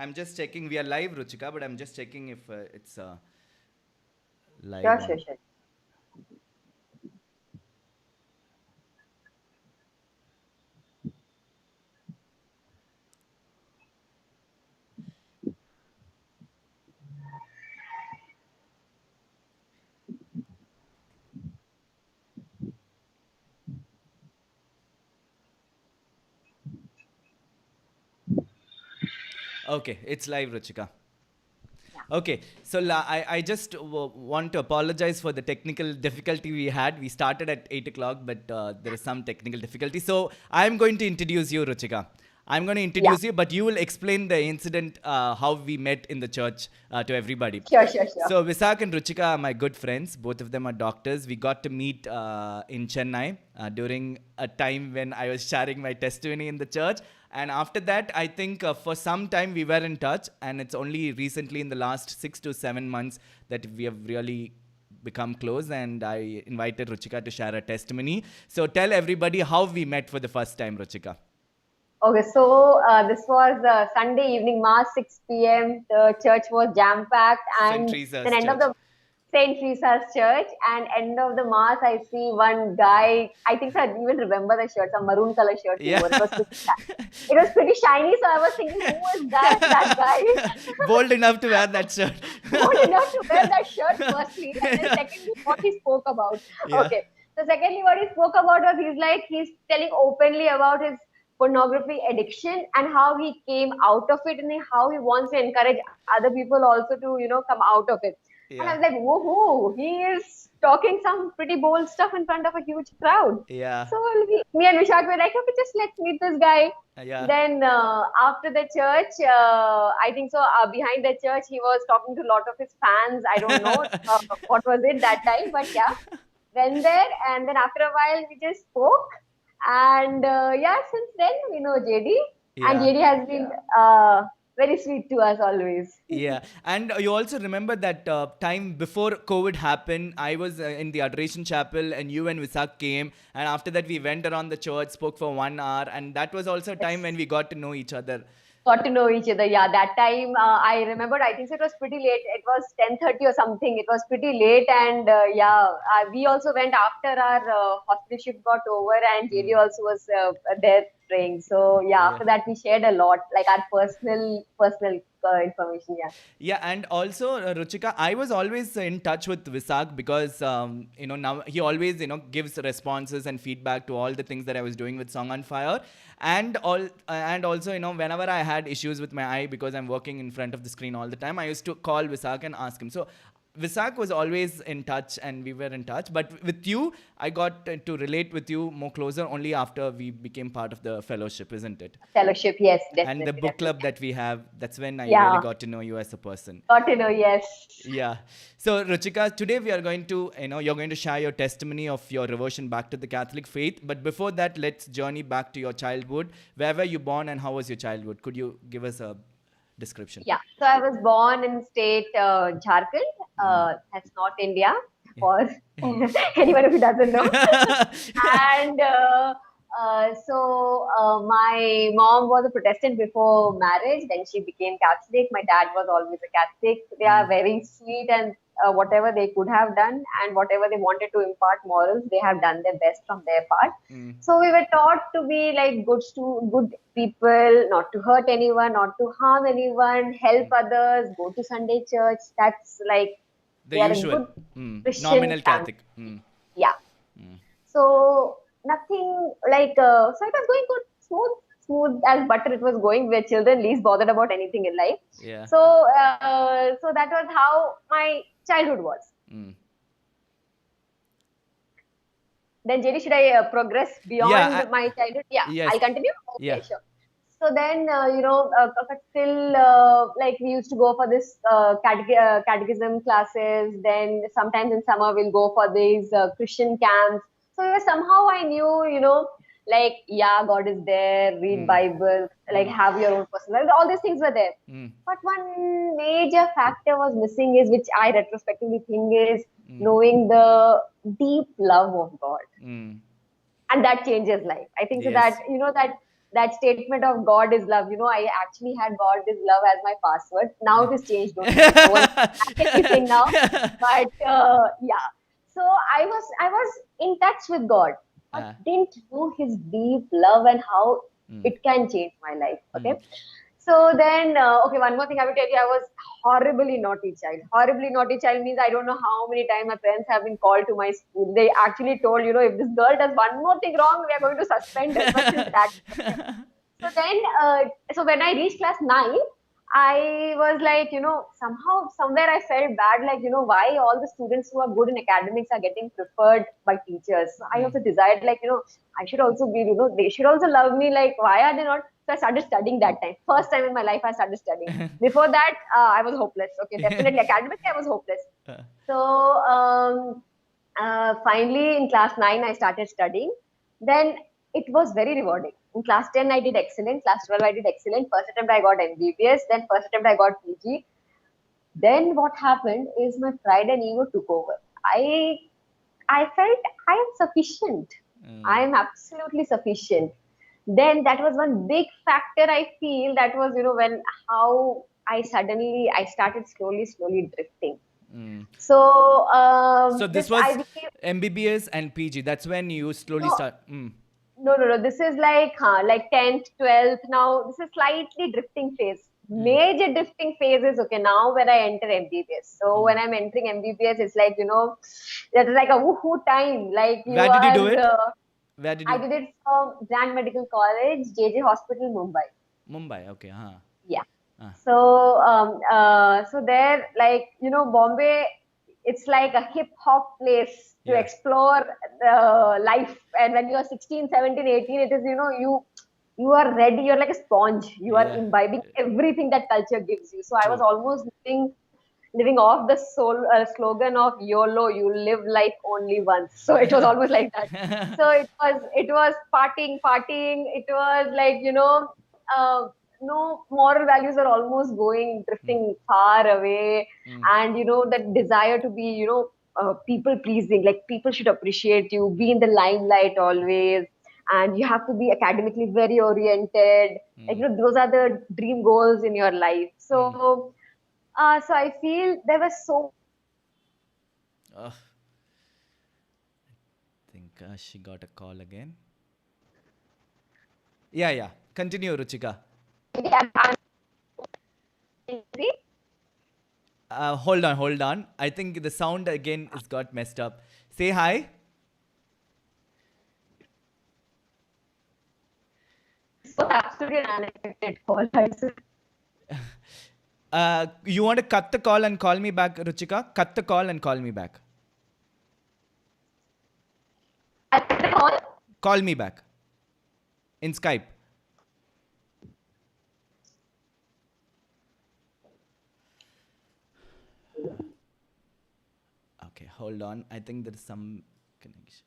I'm just checking. We are live, Ruchika, but I'm just checking if it's live Sure, sure, on. sure. Okay, it's live, Ruchika. Yeah. Okay, so I just want to apologize for the technical difficulty we had. We started at 8 o'clock, but there is some technical difficulty. So I'm going to introduce you, Ruchika. I'm going to Yeah. introduce you, but you will explain the incident, how we met in the church to everybody. Sure, sure, sure. So Visak and Ruchika are my good friends. Both of them are doctors. We got to meet in Chennai during a time when I was sharing my testimony in the church. And after that, I think for some time we were in touch. And it's only recently in the last 6 to 7 months that we have really become close. And I invited Ruchika to share a testimony. So tell everybody how we met for the first time, Ruchika. Okay, so this was Sunday evening mass, 6 p.m. The church was jam packed, St. and then Teresa's end of Church. the Saint Teresa's Church, and end of the mass, I see one guy. I think so I even remember the shirt, some maroon color shirt he Yeah. wore. It was pretty shiny, so I was thinking, who is that guy? Bold enough to wear that shirt. Bold enough to wear that shirt, firstly, and then secondly, what he spoke about. Yeah. Okay, so secondly, what he spoke about was he's telling openly about his pornography addiction and how he came out of it and how he wants to encourage other people also to come out of it. And I Yeah. was like, woohoo, he is talking some pretty bold stuff in front of a huge crowd. Yeah. So me and Vishak were like, okay, just let's meet this guy. Yeah. Then after the church, I think so. Behind the church, he was talking to a lot of his fans. I don't know what was it that time, but yeah, went there, and then after a while, we just spoke, and yeah, since then we know JD, and Yeah. JD has been very sweet to us always. Yeah, and you also remember that time before COVID happened, I was in the Adoration Chapel and you and Visak came. And after that, we went around the church, spoke for 1 hour. And that was also a time when we got to know each other. Got to know each other. Yeah, that time I remembered. I think so it was pretty late. It was 10:30 or something. It was pretty late, and yeah, we also went after our hospital shift got over, and JD also was there praying. So yeah, Yeah. after that we shared a lot, like our personal information. Yeah. Yeah, and also Ruchika, I was always in touch with Visak because now he always gives responses and feedback to all the things that I was doing with Song on Fire, and also whenever I had issues with my eye because I'm working in front of the screen all the time, I used to call Visak and ask him. So Visak was always in touch and we were in touch. But with you, I got to relate with you more closer only after we became part of the fellowship, isn't it? Fellowship. Yes, And the definitely, book definitely. club that we have, that's when I really Yeah, got to know you as a person. got to know. Yes. Yeah. So, Ruchika, today we are going to, you're going to share your testimony of your reversion back to the Catholic faith. But before that, let's journey back to your childhood. Where were you born and how was your childhood? Could you give us a description? Yeah. So I was born in state Jharkhand. That's not India for anyone who doesn't know. And my mom was a Protestant before marriage. Then she became Catholic. My dad was always a Catholic. They are very sweet, and whatever they could have done and whatever they wanted to impart morals, they have done their best from their part. So we were taught to be like good people, not to hurt anyone, not to harm anyone, help others, go to Sunday church. That's like The we are a usual good Christian nominal family. Catholic. Yeah. So nothing like so it was going good, smooth as butter. It was going. We were children, least bothered about anything in life. Yeah. So that was how my childhood was. Then JD, should I progress beyond Yeah. my childhood? Yeah, Yes. I'll continue. Yeah. Okay, sure. So then, still, like we used to go for this catechism classes. Then sometimes in summer we'll go for these Christian camps. So somehow I knew, like yeah, God is there. Read Bible, like have your own personal. All these things were there. But one major factor was missing is, which I retrospectively think is knowing the deep love of God, and that changes life. I think so that Yes. that statement of God is love. I actually had God is love as my password. Now it is changed. Don't worry. No one can hack anything now. But yeah. So I was in touch with God, but Ah, didn't know His deep love and how mm, it can change my life. mm, Okay. So then, okay, one more thing I will tell you. I was horribly naughty child. Horribly naughty child means I don't know how many times my parents have been called to my school. They actually told, if this girl does one more thing wrong, we are going to suspend her. But since that, so then, so when I reached class 9, I was like, somehow, somewhere I felt bad, like, why all the students who are good in academics are getting preferred by teachers. So I mm, also desired, like, I should also be, they should also love me. Like, why are they not? So I started studying that time. First time in my life, I started studying. Before that, I was hopeless. Okay, definitely academically, I was hopeless. uh, So finally, in class 9, I started studying. Then it was very rewarding. In class 10, I did excellent. Class 12, I did excellent. First attempt, I got MBBS. Then first attempt, I got PG. Then what happened is my pride and ego took over. I I felt I am sufficient. I mm, am absolutely sufficient. Then that was one big factor I feel that was, when how I started slowly drifting. mm. So So this this I was became MBBS and PG. That's when you slowly no start. Mm, no. This is like 10th, 12th. Now this is slightly drifting phase. mm, Major drifting phase is okay now when I enter MBBS. So mm. when I'm entering MBBS, it's like that is like a woohoo time. Like you Where did you do are. it? Where did I you? did it from Grand Medical College, JJ Hospital, Mumbai. Mumbai. Okay. Huh. Yeah. Ah. So there, like Bombay, it's like a hip hop place to Yeah. explore life. And when you are 16, 17, 18, it is you are ready. You're like a sponge. You are Yeah. imbibing everything that culture gives you. So I was True. almost living off the slogan of YOLO, you live life only once. So it was almost like that. So it was partying. It was like uh, no moral values are almost going Mm, drifting far away, mm, and that desire to be people pleasing. Like people should appreciate you, be in the limelight always, and you have to be academically very oriented. Like mm, those are the dream goals in your life. mm. So I feel there was so I think she got a call again. Yeah, yeah. Continue, Ruchika. maybe I'm angry. Hold on, hold on. I think the sound again is got messed up. Say hi. So absolutely an unexpected call. I said, You want to cut the call and call me back, Ruchika? Cut the call and call me back. I picked the call. Call me back in Skype. Okay, hold on. I think there is some connection.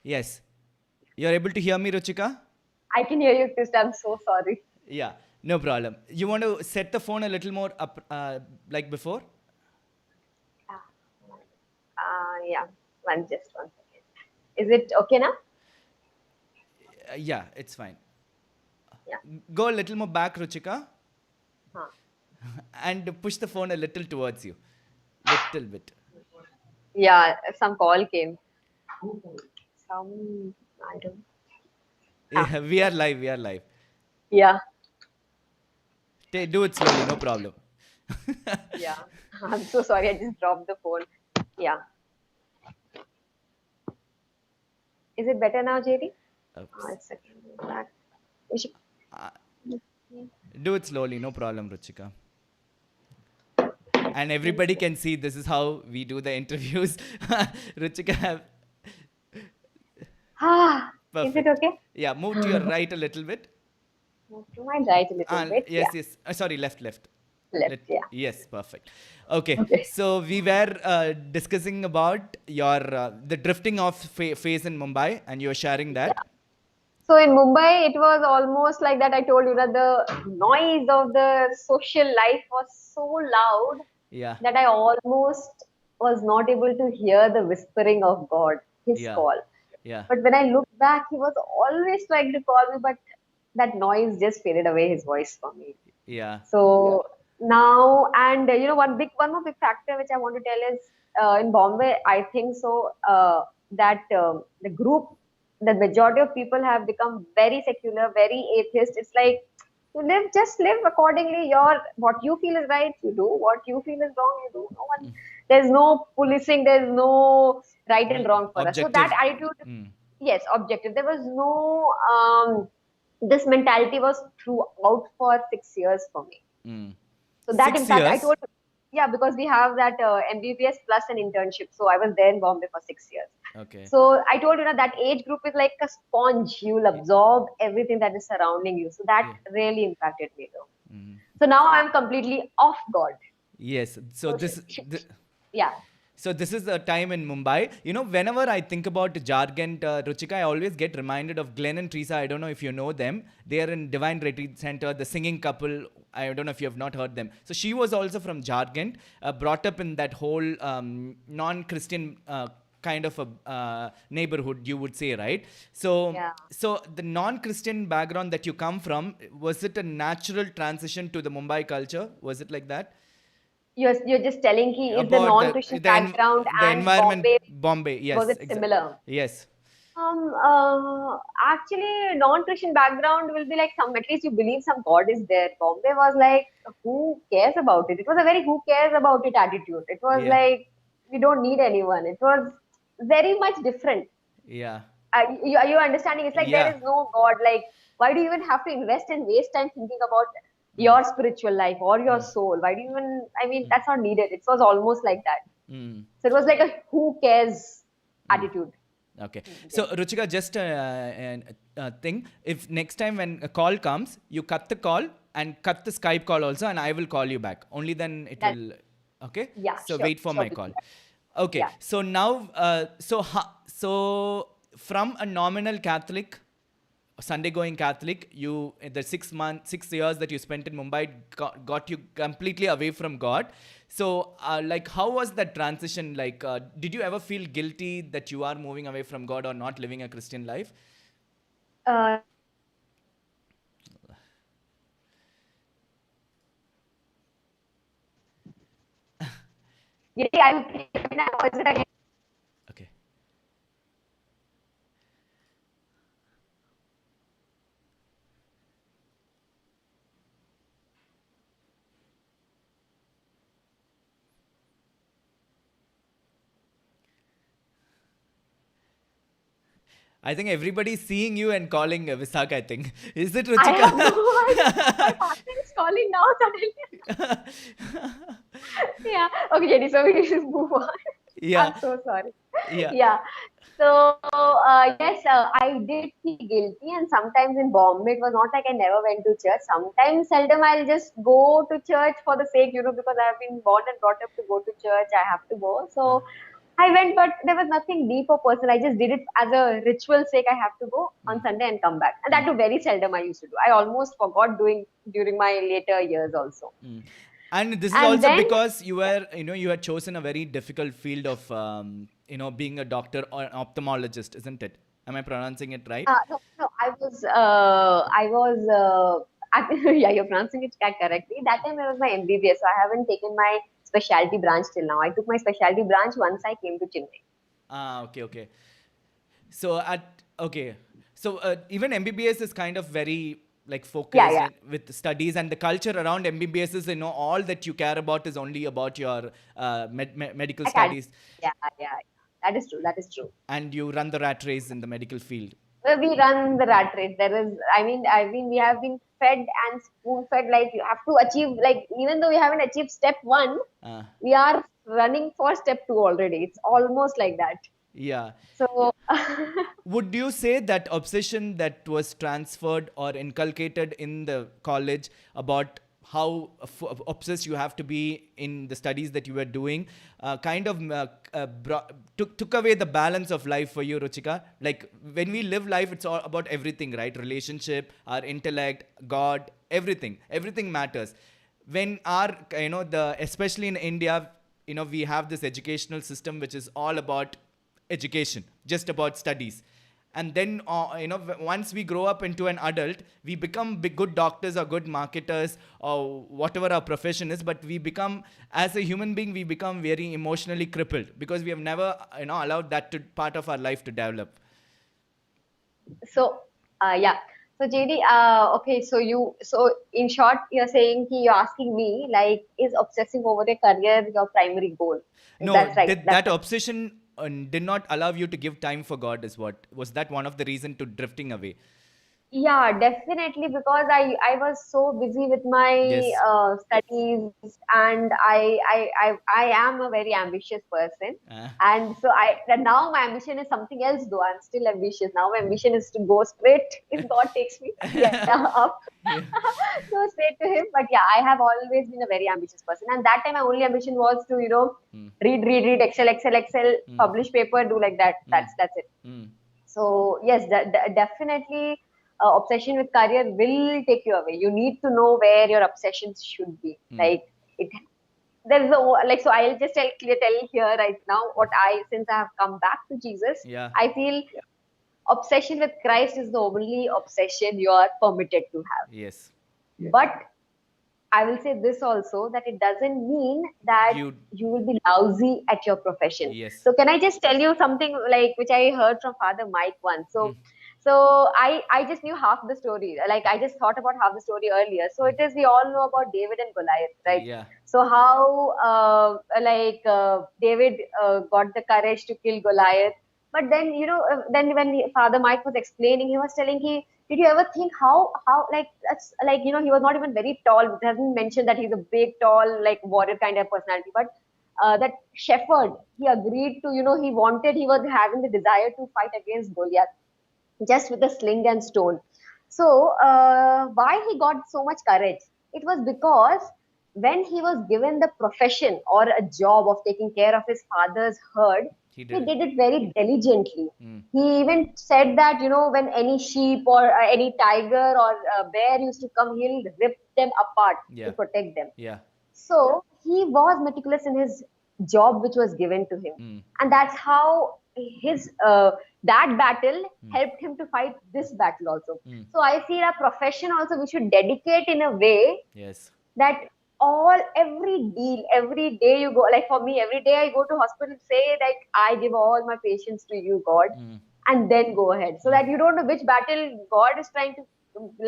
Yes. You're able to hear me, Ruchika? I can hear you, Chris. I'm so sorry. Yeah, no problem. You want to set the phone a little more up like before? Yeah. Just one second. Is it okay now? Yeah, it's fine. Yeah. Go a little more back, Ruchika, Huh. and push the phone a little towards you. Little bit. Yeah. Some call came. Some I don't. Huh. Yeah, we are live. We are live. Yeah. Do it slowly, no problem. Yeah. I'm so sorry. I just dropped the phone. Yeah. Is it better now, JD? Oops. It's okay. Back. We should- Uh, do it slowly, no problem, Ruchika. And everybody can see this is how we do the interviews. Ruchika, Is it perfect. okay? Yeah, move to your right a little bit. Move to my right a little bit. Yes, Yeah. yes. Sorry, left, left. Left. Yeah. Yes, perfect. Okay, Okay. so we were discussing about your the drifting off phase in Mumbai, and you were sharing that. So in Mumbai, it was almost like that. I told you that the noise of the social life was so loud Yeah. that I almost was not able to hear the whispering of God, His Yeah. call. Yeah. But when I look back, He was always trying to call me, but that noise just faded away His voice for me. Yeah. So now, and one more big factor which I want to tell is in Bombay, I think so that the group, the majority of people have become very secular, very atheist. It's like just live accordingly. What you feel is right, you do. What you feel is wrong, you do. No one, there's no policing, there's no right and wrong for us. So that Objective. attitude, Mm. yes, objective. There was no this mentality was throughout for 6 years for me. Mm. So that Six impact, I years. told you, yeah, because we have that MBBS plus an internship. So I was there in Bombay for 6 years. Okay. So I told you that that age group is like a sponge. You'll absorb everything that is surrounding you. So that Yeah. really impacted me though. Mm. So now I'm completely off God. Yes. So So yeah. so this is a time in Mumbai. You know, whenever I think about Jargant, Ruchika, I always get reminded of Glenn and Teresa. I don't know if you know them. They are in Divine Retreat Center, the singing couple. I don't know if you have not heard them. So she was also from Jargant, brought up in that whole non-Christian kind of a neighborhood, you would say, right? So, Yeah. so the non-Christian background that you come from, was it a natural transition to the Mumbai culture? Was it like that? You're just telling he is the About non-Christian background the and environment, Bombay, Bombay. was Yes, it similar? yes. Actually, non-Christian background will be like some, at least you believe some God is there. Bombay was like, who cares about it? It was a very who cares about it attitude. It was Yeah, like, we don't need anyone. It was very much different. yeah, Are you understanding? It's like there yeah. is no God. Like, why do you even have to invest and waste time thinking about your spiritual life or your soul? Why do you even, I mean, that's not needed. It was almost like that. Mm. So it was like a who cares attitude. Okay. So, Ruchika, just a thing. If next time when a call comes, you cut the call and cut the Skype call also, and I will call you back. Only then it That, will. Okay. yeah, So sure, wait for sure. my call. Okay. Yeah. So now, so from a nominal Catholic, Sunday going Catholic, you the 6 months, 6 years that you spent in Mumbai got you completely away from God. So, like, how was that transition? Like, did you ever feel guilty that you are moving away from God or not living a Christian life? Uh, yeah, I will play it now. Is it again? Okay. I think everybody's seeing you and calling Visak, I think. Is it I have no Ruchika? idea. My partner is calling now suddenly. Yeah. Okay, Jenny, so we just move on. I'm Yeah. so sorry. Yeah. Yeah. So, yes, I did feel guilty, and sometimes in Bombay, it was not like I never went to church. Sometimes, seldom, I'll just go to church for the sake, because I have been born and brought up to go to church. I have to go. So, I went, but there was nothing deep or personal. I just did it as a ritual sake. I have to go on Sunday and come back. And that too very seldom I used to do. I almost forgot doing during my later years also. Mm. And this is And also then, because you had chosen a very difficult field of, being a doctor or an ophthalmologist, isn't it? Am I pronouncing it right? no, yeah, you're pronouncing it correctly. That time I was my MBBS, so I haven't taken my specialty branch till now. I took my specialty branch once I came to Chennai. Ah, okay, okay. So okay, so even MBBS is kind of very like Yeah, focused yeah, with studies, and the culture around MBBS is all that you care about is only about your medical academy. studies, Yeah, yeah, that is true. That is true. and you run the rat race in the medical field. We run the rat race. There is, we have been fed and spoon fed. Like you have to achieve. Like even though we haven't achieved step one, Uh, we are running for step two already. It's almost like that. yeah. So Would you say that obsession that was transferred or inculcated in the college about how obsessed you have to be in the studies that you were doing, took away the balance of life for you, Ruchika? Like when we live life, it's all about everything, right? Relationship, our intellect, God, everything matters. When our, especially in India, we have this educational system which is all about education, just about studies. And then once we grow up into an adult, we become good doctors or good marketers or whatever our profession is, but we become, as a human being, we become very emotionally crippled because we have never allowed that to part of our life to develop. So, yeah. So JD, okay. So in short, you're saying you're asking me like, is obsessing over a career your primary goal? No, That's right. did that obsession did not allow you to give time for God? Is what was that one of the reason to drifting away? Yeah, definitely, because I was so busy with my Yes. studies, and I am a very ambitious person, Uh, and so and now my ambition is something else. Though I'm still ambitious, now my ambition is to go straight if God takes me, yeah, up, yeah. go straight to Him. But yeah, I have always been a very ambitious person, and that time my only ambition was to Mm, read, Excel, mm, publish paper, do like that. mm, That's it. mm, So yes, definitely, obsession with career will take you away. You need to know where your obsessions should be. mm. Like it, there is a like. So I'll just tell here right now what since I have come back to Jesus, Yeah. I feel obsession with Christ is the only obsession you are permitted to have. Yes. But I will say this also, that it doesn't mean that You. you will be lousy at your profession. Yes. So can I just tell you something like which I heard from Father Mike once? Mm, So I just knew half the story. Like I just thought about half the story earlier. So mm. it is, we all know about David and Goliath, right? Yeah. So how David got the courage to kill Goliath, but then then when Father Mike was explaining, he was telling did you ever think how like that's like he was not even very tall. It hasn't mentioned that he's a big tall like warrior kind of personality, but that shepherd, he agreed to he was having the desire to fight against Goliath just with a sling and stone. So why he got so much courage? It was because when he was given the profession or a job of taking care of his father's herd, He did he it. did it very diligently. Mm. He even said that when any sheep or any tiger or bear used to come, he'll rip them apart to Yeah. protect them. Yeah. So he was meticulous in his job which was given to him, Mm. and that's how his that battle Mm. helped him to fight this battle also. Mm. So I feel our profession also we should dedicate in a way Yes. that every day you go, like for me, every day I go to hospital, say like I give all my patients to you, God, Mm. and then go ahead, so Mm. that you don't know which battle God is trying to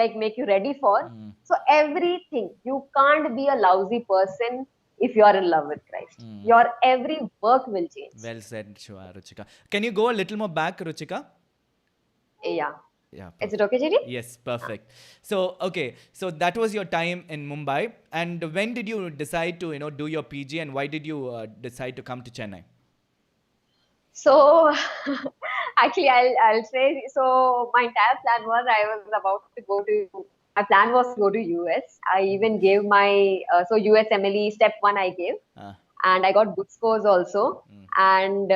like make you ready for. Mm. So everything, you can't be a lousy person if you are in love with Christ. Mm. Your every work will change. Well said, Ruchika. Can you go a little more back, Ruchika? Yeah. Yeah, Is it perfect. okay, JD? Yes, perfect. So, okay, so that was your time in Mumbai, and when did you decide to, do your PG, and why did you decide to come to Chennai? So actually, I'll say, so my entire plan was I was about to go to. My plan was to go to US. I even gave my so US MLE step one I gave, Uh, and I got good scores also. mm, And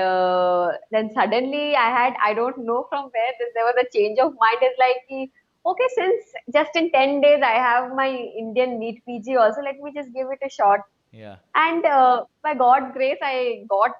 then suddenly I don't know from where there was a change of mind. It's like, okay, since just in 10 days I have my Indian NEET PG also, let me just give it a shot. yeah. And by God's grace, I got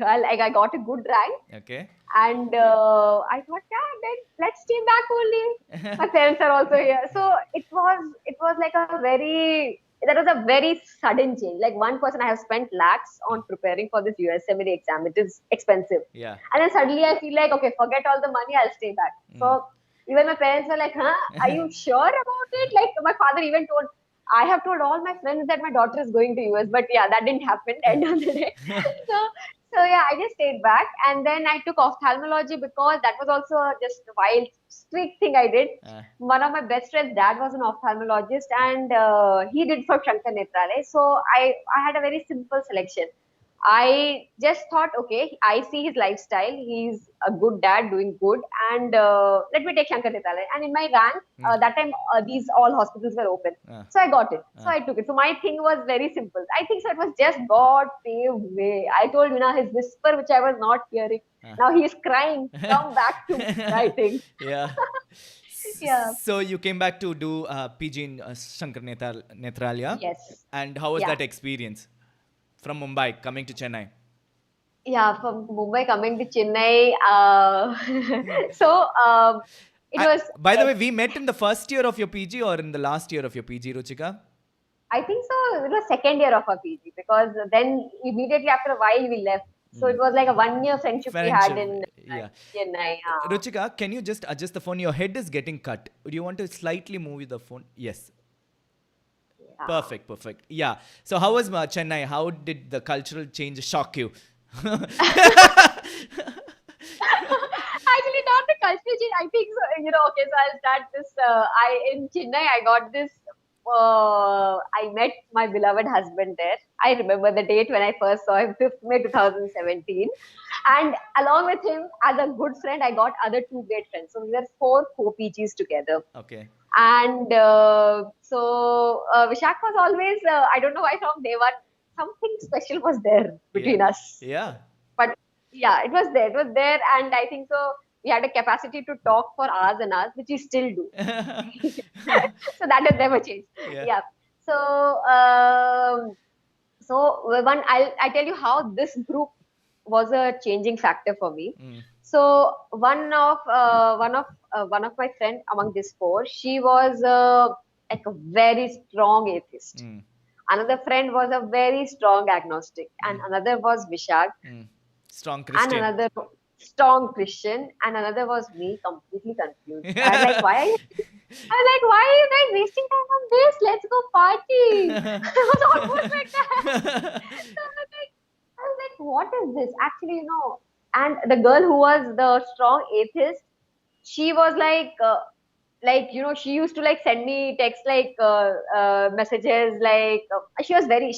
I got a good rank, Okay. and I thought, yeah, then let's stay back only. My parents are also here, so it was like a very that was a very sudden change. Like one person, I have spent lakhs on preparing for this USMLE exam. It is expensive, Yeah. and then suddenly I feel like, okay, forget all the money, I'll stay back. Mm. So even my parents were like, huh, are you sure about it? Like my father even told. I have told all my friends that my daughter is going to US, but yeah, that didn't happen end of the day. So so yeah, I just stayed back, and then I took ophthalmology because that was also just a wild streak thing I did. Uh, One of my best friends' dad was an ophthalmologist, and he did for Shankar Netralaya. So I had a very simple selection. I just thought, okay, I see his lifestyle. He's a good dad, doing good, and let me take Shankar Nitale. And in my rank, that time these all hospitals were open, Uh, so I got it. So uh, I took it. So my thing was very simple. I think so. It was just God paved way. I told his whisper, which I was not hearing. uh. Now he's crying. Come back to me. I think. Yeah. Yeah. So you came back to do PG in Shankar Netralya, Yes. and how was Yeah. that experience from Mumbai coming to Chennai? Yeah. From Mumbai coming to Chennai. So it I, was. by the way, we met in the first year of your PG or in the last year of your PG, Ruchika? I think so. It was second year of our PG because then immediately after a while we left. So it was like a 1 year friendship we had Friendship. in Yeah. Chennai. Ruchika, can you just adjust the phone? Your head is getting cut. Do you want to slightly move the phone? Yes. Yeah. Perfect, perfect. Yeah. So how was Chennai? How did the cultural change shock you? Actually, not the cultural change. I think so. Okay. So I'll start this. I in Chennai, I got this. I met my beloved husband there. I remember the date when I first saw him, 5th May 2017. And along with him, as a good friend, I got other two great friends. So we were four co-PGs together. Okay. And Vishak was always, I don't know why from day one, something special was there Yeah. between us. Yeah. But yeah, it was there. It was there. And I think so. We had a capacity to talk for hours and hours, which we still do. So that has never changed. Yeah. Yeah. So, I tell you how this group was a changing factor for me. Mm. So one of my friend among these four, she was like a very strong atheist. Mm. Another friend was a very strong agnostic, and Mm. another was Vishak, Mm. Strong and Christian. another strong Christian, and another was me, completely confused. I was like, why are you? I was like, why are you guys wasting time on this? Let's go party. I was almost like that. So I was like, what is this? Actually, and the girl who was the strong atheist, she was she used to like send me text messages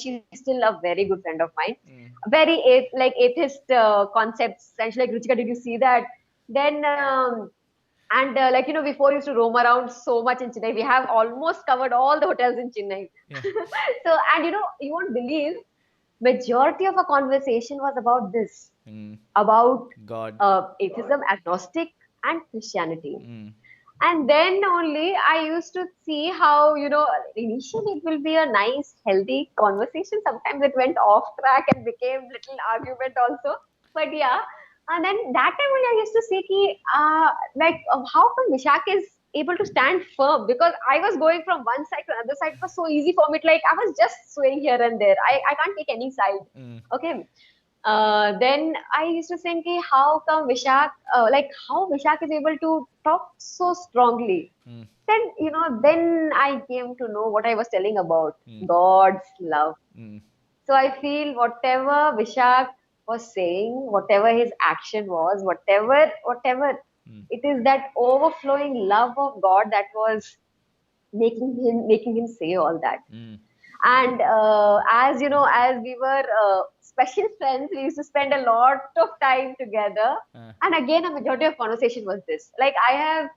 she's still a very good friend of mine, Mm. very atheist concepts, and she's like, Ruchika, did you see that? Then and before used to roam around so much in Chennai. We have almost covered all the hotels in Chennai. Yeah. So, and you won't believe, majority of our conversation was about this, Mm. about God. atheism, agnostic, and Christianity. Mm. And then only I used to see how, initially it will be a nice, healthy conversation. Sometimes it went off track and became little argument also. But yeah, and then that time only I used to see how come Vishak is able to stand firm, because I was going from one side to another side. It was so easy for me. Like I was just swaying here and there. I can't take any side. Mm. Okay. Then I used to think, how come Vishak, how Vishak is able to talk so strongly. Mm. Then I came to know what I was telling about Mm. God's love. Mm. So I feel whatever Vishak was saying, whatever his action was, whatever, Mm. it is that overflowing love of God that was making him say all that. Mm. And as you know, as we were special friends, we used to spend a lot of time together. Uh. And again, a majority of conversation was this. Like I have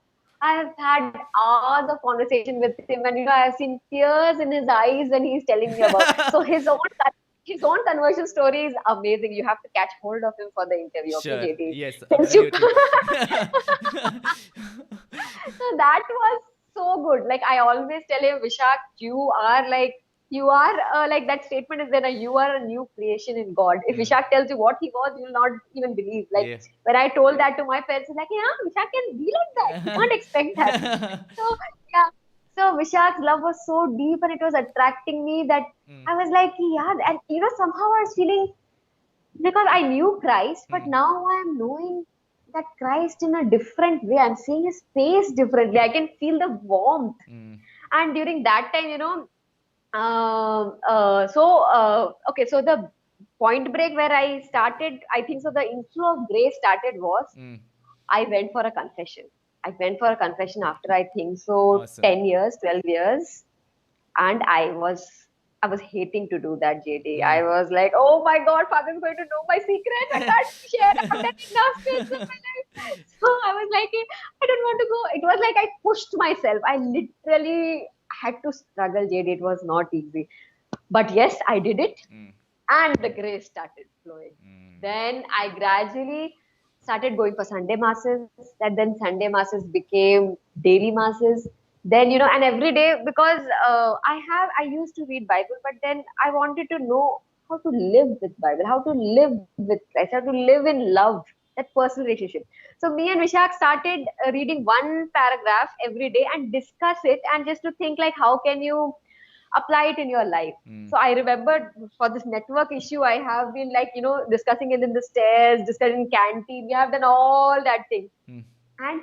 had hours of conversation with him, and I have seen tears in his eyes when he's telling me about. So his own conversion story is amazing. You have to catch hold of him for the interview, okay, Sure. JD? Yes, Since you absolutely. So that was so good. Like I always tell him, Vishak, you are like that statement is there. You are a new creation in God. If Mm. Vishak tells you what he was, you will not even believe. Like Yeah. when I told that to my parents, it's like, yeah, Vishak can be like that. You can't expect that. So yeah. So Vishak's love was so deep and it was attracting me that Mm. I was like, yeah, and somehow I was feeling, because I knew Christ, but Mm. now I'm knowing that Christ in a different way. I'm seeing his face differently. I can feel the warmth. Mm. And during that time, okay, so the point break where I started, I think so the inflow of grace started was Mm. I went for a confession. I went for a confession after I think so Awesome. 10 years, 12 years, and I was I was hating to do that, JD. I was like, oh my God, Father is going to know my secrets. I can't share. I've done enough sins in my life. So I was like, I don't want to go. It was like I pushed myself. I literally had to struggle, JD. It was not easy. But yes, I did it. And the grace started flowing. Then I gradually started going for Sunday masses. And then Sunday masses became daily masses. Then, and every day, because I used to read Bible, but then I wanted to know how to live with Bible, how to live with Christ, how to live in love, that personal relationship. So me and Vishak started reading one paragraph every day and discuss it, and just to think like, how can you apply it in your life. So I remember for this network issue, I have been like, discussing it in the stairs, discussing in canteen. We have done all that thing. And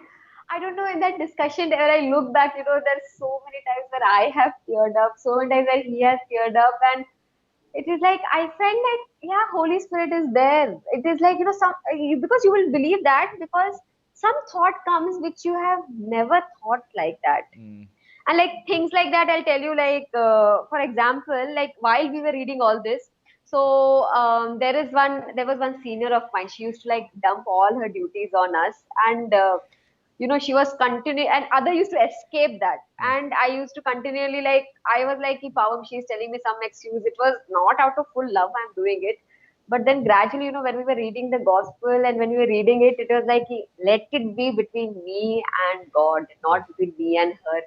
I don't know, in that discussion where I look back, there's so many times where I have teared up, so many times where he has teared up. And it is like, I felt like, yeah, Holy Spirit is there. It is like, because you will believe that, because some thought comes which you have never thought like that. And like things like that, I'll tell you, like, for example, like while we were reading all this, so there was one senior of mine. She used to like dump all her duties on us, and she was continuing, and other used to escape that. And I used to continually, like, I was like, Power, she's telling me some excuse. It was not out of full love I'm doing it. But then gradually, when we were reading the gospel and when we were reading it, it was like, let it be between me and God, not between me and her.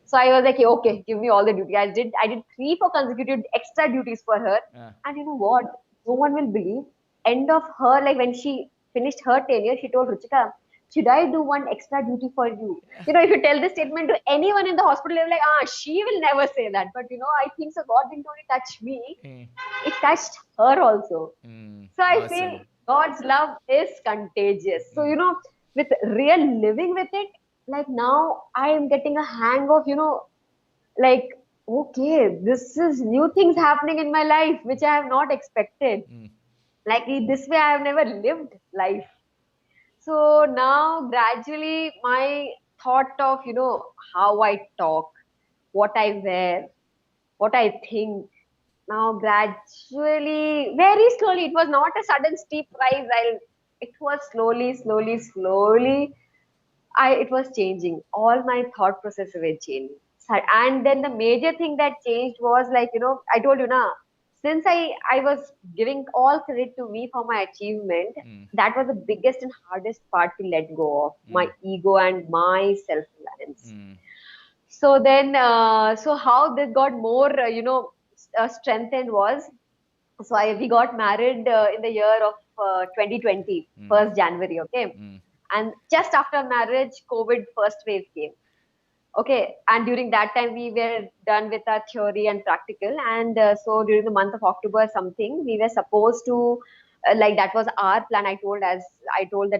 So I was like, okay, give me all the duty. I did 3-4 consecutive extra duties for her. And you know what? No one will believe. End of her, like when she finished her tenure, she told Ruchika, should I do one extra duty for you? If you tell this statement to anyone in the hospital, they're like, she will never say that. But I think so. God didn't only touch me, it touched her also. So I feel God's love is contagious. So, with real living with it, like now I am getting a hang of, like, okay, this is new things happening in my life, which I have not expected. Like this way, I have never lived life. So now gradually my thought of, how I talk, what I wear, what I think, now gradually, very slowly, it was not a sudden steep rise. It was slowly, it was changing. All my thought processes were changing. And then the major thing that changed was like, I told you now, since I was giving all credit to me for my achievement, that was the biggest and hardest part to let go of, my ego and my self-reliance. So then, so how this got more, strengthened was, so we got married in the year of 2020, 1st January, okay? And just after marriage, COVID first wave came. Okay, and during that time we were done with our theory and practical, and so during the month of October something, we were supposed to like that was our plan. I told that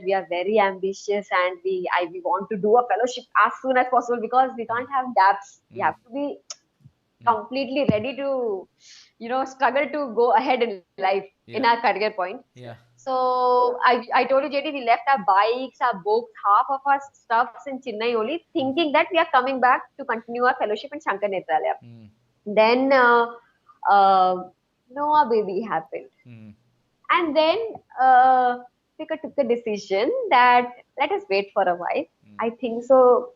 we are very ambitious and we want to do a fellowship as soon as possible, because we can't have gaps. We have to be completely ready to struggle to go ahead in life in our career point. So I told you, JD, we left our bikes, our books, half of our stuffs in Chennai only, thinking that we are coming back to continue our fellowship in Shankar Netralaya. Then Noah baby happened. And then we took a decision that let us wait for a while. I think so.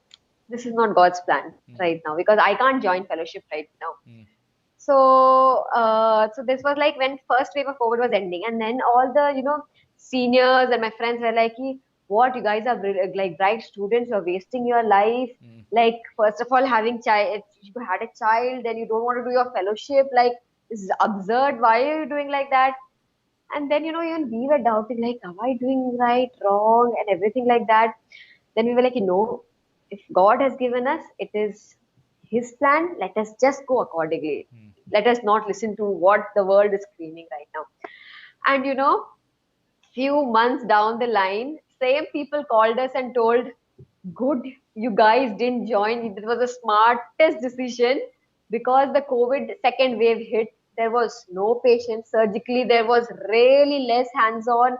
This is not God's plan right now, because I can't join fellowship right now. So, so this was like when first wave of COVID was ending, and then all the seniors and my friends were like, "What, you guys are like bright students? You're wasting your life. Like, first of all, having child, you had a child, then you don't want to do your fellowship. Like, this is absurd. Why are you doing like that?" And then even we were doubting, like, am I doing right, wrong, and everything like that. Then we were like, if God has given us, it is His plan. Let us just go accordingly. Let us not listen to what the world is screaming right now. And few months down the line, same people called us and told, good, you guys didn't join. It was the smartest decision, because the COVID second wave hit. There was no patience. Surgically, there was really less hands-on.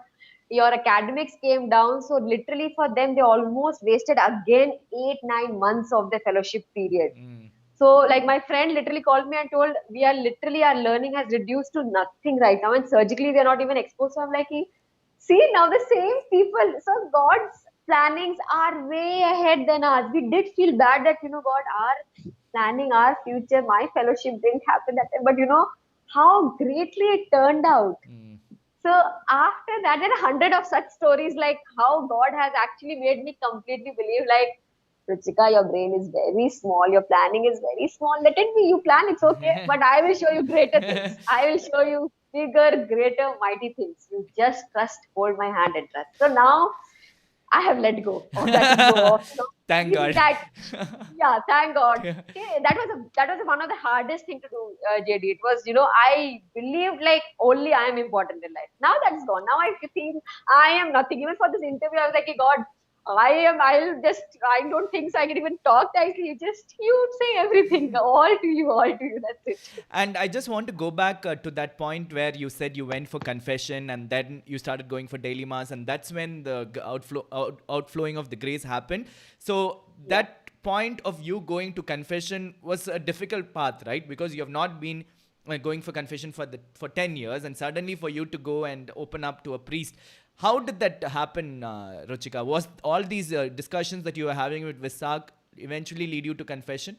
Your academics came down. So literally for them, they almost wasted again 8-9 months of the fellowship period. So like my friend literally called me and told, we are literally, our learning has reduced to nothing right now, and surgically we are not even exposed. So I'm like, see, now the same people. So God's plannings are way ahead than ours. We did feel bad that, God, our planning, our future, my fellowship didn't happen that time. But how greatly it turned out. Mm. So after that, there are 100 of such stories, like how God has actually made me completely believe, like, Ruchika, your brain is very small, your planning is very small. Let it be, you plan, it's okay. But I will show you greater things. I will show you bigger, greater, mighty things. You just trust, hold my hand and trust. So now I have let go of that ego of, Thank God. that. Yeah, thank God. Okay, that was one of the hardest thing to do, JD. It was, I believed like only I am important in life. Now that's gone. Now I think I am nothing. Even for this interview, I was like, hey, God, I don't think so. I can even talk nicely. You say everything, all to you, all to you. That's it. And I just want to go back to that point where you said you went for confession and then you started going for daily mass, and that's when the outflowing of the grace happened. So Yeah. that point of you going to confession was a difficult path, right? Because you have not been going for confession for 10 years, and suddenly for you to go and open up to a priest. How did that happen, Ruchika? Was all these discussions that you were having with Visak eventually lead you to confession?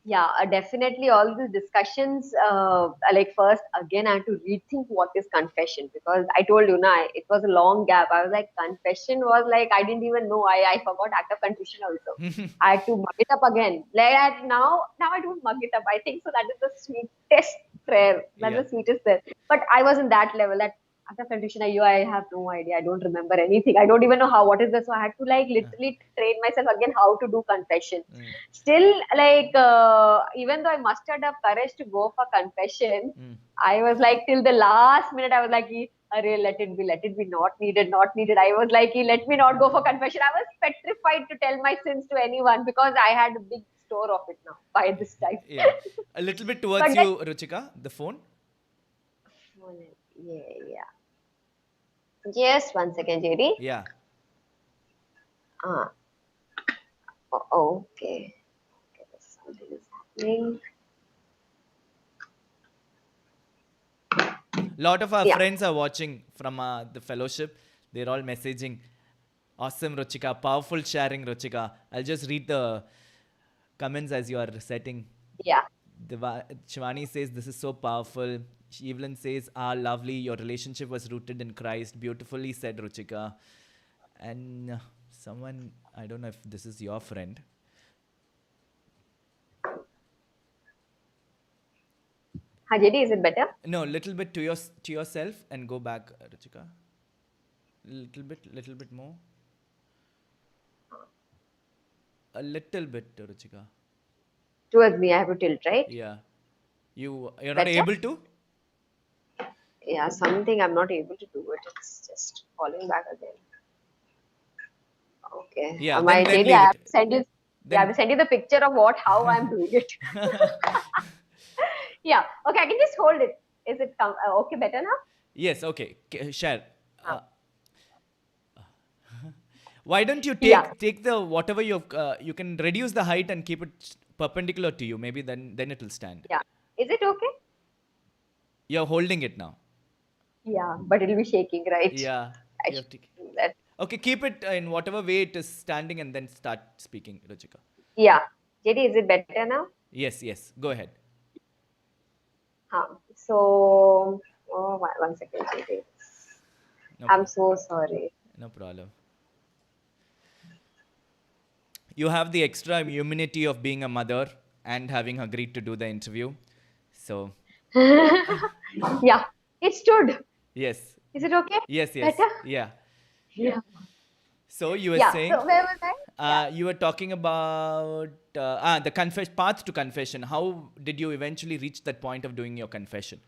Yeah, definitely. All these discussions, like first, again, I had to rethink what is confession, because I told you, na, it was a long gap. I was like, confession was like, I didn't even know. I forgot act of contrition also. I had to mug it up again. Like now I don't mug it up. I think so. That is the sweetest prayer. That's Yeah. the sweetest prayer. But I was in that level. That act of contrition, I have no idea. I don't remember anything. I don't even know what is this. So I had to like literally train myself again how to do confession. Mm. Still, like, even though I mustered up courage to go for confession, Mm. I was like, till the last minute, I was like, Array, let it be, not needed, not needed. I was like, let me not go for confession. I was petrified to tell my sins to anyone, because I had a big store of it now by this time. Yeah. A little bit But towards then, you, Ruchika, the phone. yeah, yeah. Just one second, JD. Yeah. Ah, okay. Okay, something is happening. Lot of our Yeah. friends are watching from the fellowship. They're all messaging. Awesome, Ruchika. Powerful sharing, Ruchika. I'll just read the comments as you are setting. Yeah. Shivani says, this is so powerful. Evelyn says, lovely. Your relationship was rooted in Christ. Beautifully said, Ruchika. And someone, I don't know if this is your friend. Hi, JD, is it better? No, little bit to yourself and go back, Ruchika. Little bit more. A little bit, Ruchika. Towards me, I have to tilt, right? Yeah. You're not Better? able to? Yeah, something I'm not able to do it. It's just falling back again. Okay. Yeah, My then JD, leave I have it. to send you. Yeah, I have Then to send you the picture of how I'm doing it. Yeah. Okay, I can just hold it. Is it okay? Better now? yes, okay. Share. Ah, Uh, why don't you yeah. take the whatever you can reduce the height and keep it perpendicular to you. Maybe then it will stand. Yeah. Is it okay? You're holding it now. Yeah, but it'll be shaking, right? Yeah, I you should have to. do that. Okay, keep it in whatever way it is standing and then start speaking, Ruchika. Yeah. JD, is it better now? Yes. Go ahead. So, one second, JD. No I'm problem. so sorry. No problem. You have the extra immunity of being a mother and having agreed to do the interview. So, Yeah, it stood. yes. Is it okay? Yes. Better? Yeah. Yeah. So you were Yeah. saying, So where was I? Yeah. you were talking about the path to confession. How did you eventually reach that point of doing your confession?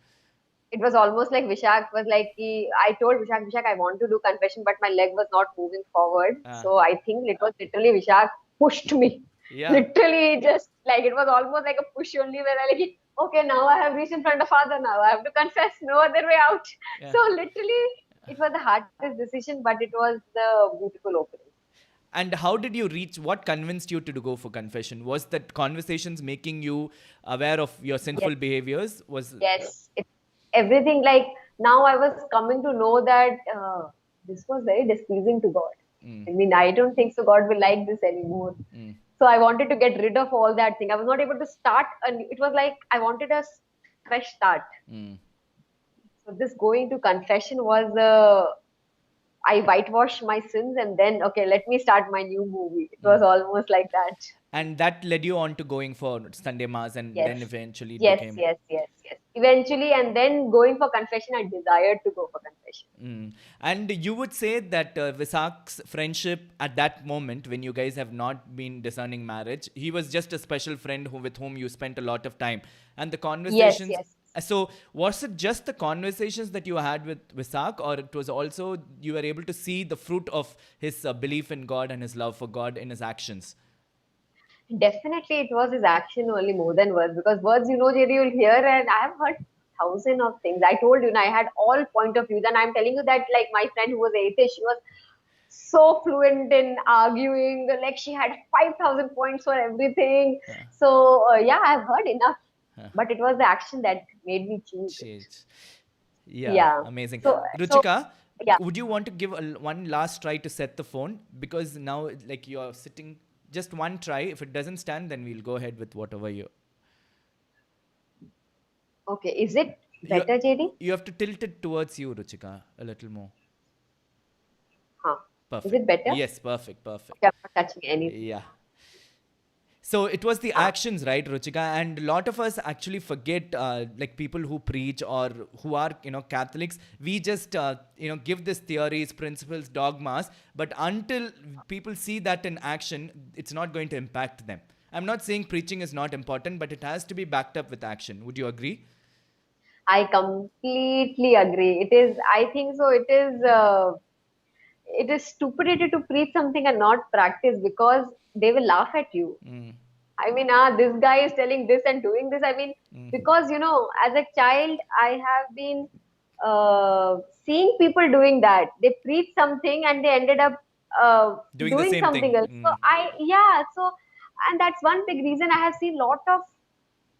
It was almost like Vishak was like, I told Vishak, I want to do confession, but my leg was not moving forward. Uh, So I think it was literally Vishak pushed me. yeah. Literally, just like it was almost like a push only, where I like, okay, now I have reached in front of Father. Now I have to confess. No other way out. Yeah. So literally, it was the hardest decision, but it was the beautiful opening. And how did you reach? What convinced you to go for confession? Was that conversations making you aware of your Yes, sinful behaviors? Was yes. Everything, like, now I was coming to know that this was very displeasing to God. I mean, I don't think so God will like this anymore. So I wanted to get rid of all that thing. I was not able to start, and it was like I wanted a fresh start. So this going to confession was I whitewashed my sins, and then okay, let me start my new movie. It was almost like that. and that led you on to going for Sunday mass, and then Yes, eventually it yes, became. yes, yes, yes. Eventually, and then going for confession, I desired to go for confession. And you would say that Visak's friendship at that moment, when you guys have not been discerning marriage, he was just a special friend with whom you spent a lot of time. And the Yes, conversations. yes. So, was it just the conversations that you had with Visak, or it was also you were able to see the fruit of his belief in God and his love for God in his actions? Definitely, it was his action only more than words, because words, JD, you'll hear, and I have heard thousand of things. I told you, and I had all point of views, and I'm telling you that, like, my friend who was atheist, she was so fluent in arguing, like she had 5,000 points for everything. So yeah, I've heard enough, but it was the action that made me choose it. Shades. Yeah, Yeah. amazing. So Ruchika, yeah. would you want to give one last try to set the phone? Because now, like, you're sitting, just one try. If it doesn't stand, then we'll go ahead with whatever Okay. Is it you better, JD? you have to tilt it towards you, Ruchika, a little more. Huh. Is Perfect. it better? Yes, perfect, perfect. Okay, I'm not touching anything. Yeah. So it was the Huh. actions, right, Ruchika? And a lot of us actually forget, like people who preach or who are, Catholics. We just, give these theories, principles, dogmas. But until people see that in action, it's not going to impact them. I'm not saying preaching is not important, but it has to be backed up with action. Would you agree? I completely agree. It is, I think so. It is stupidity to preach something and not practice, because they will laugh at you. I mean, this guy is telling this and doing this. I mean, because, as a child, I have been seeing people doing that. They preach something and they ended up Doing the doing same something thing. else. So yeah, and that's one big reason I have seen lot of,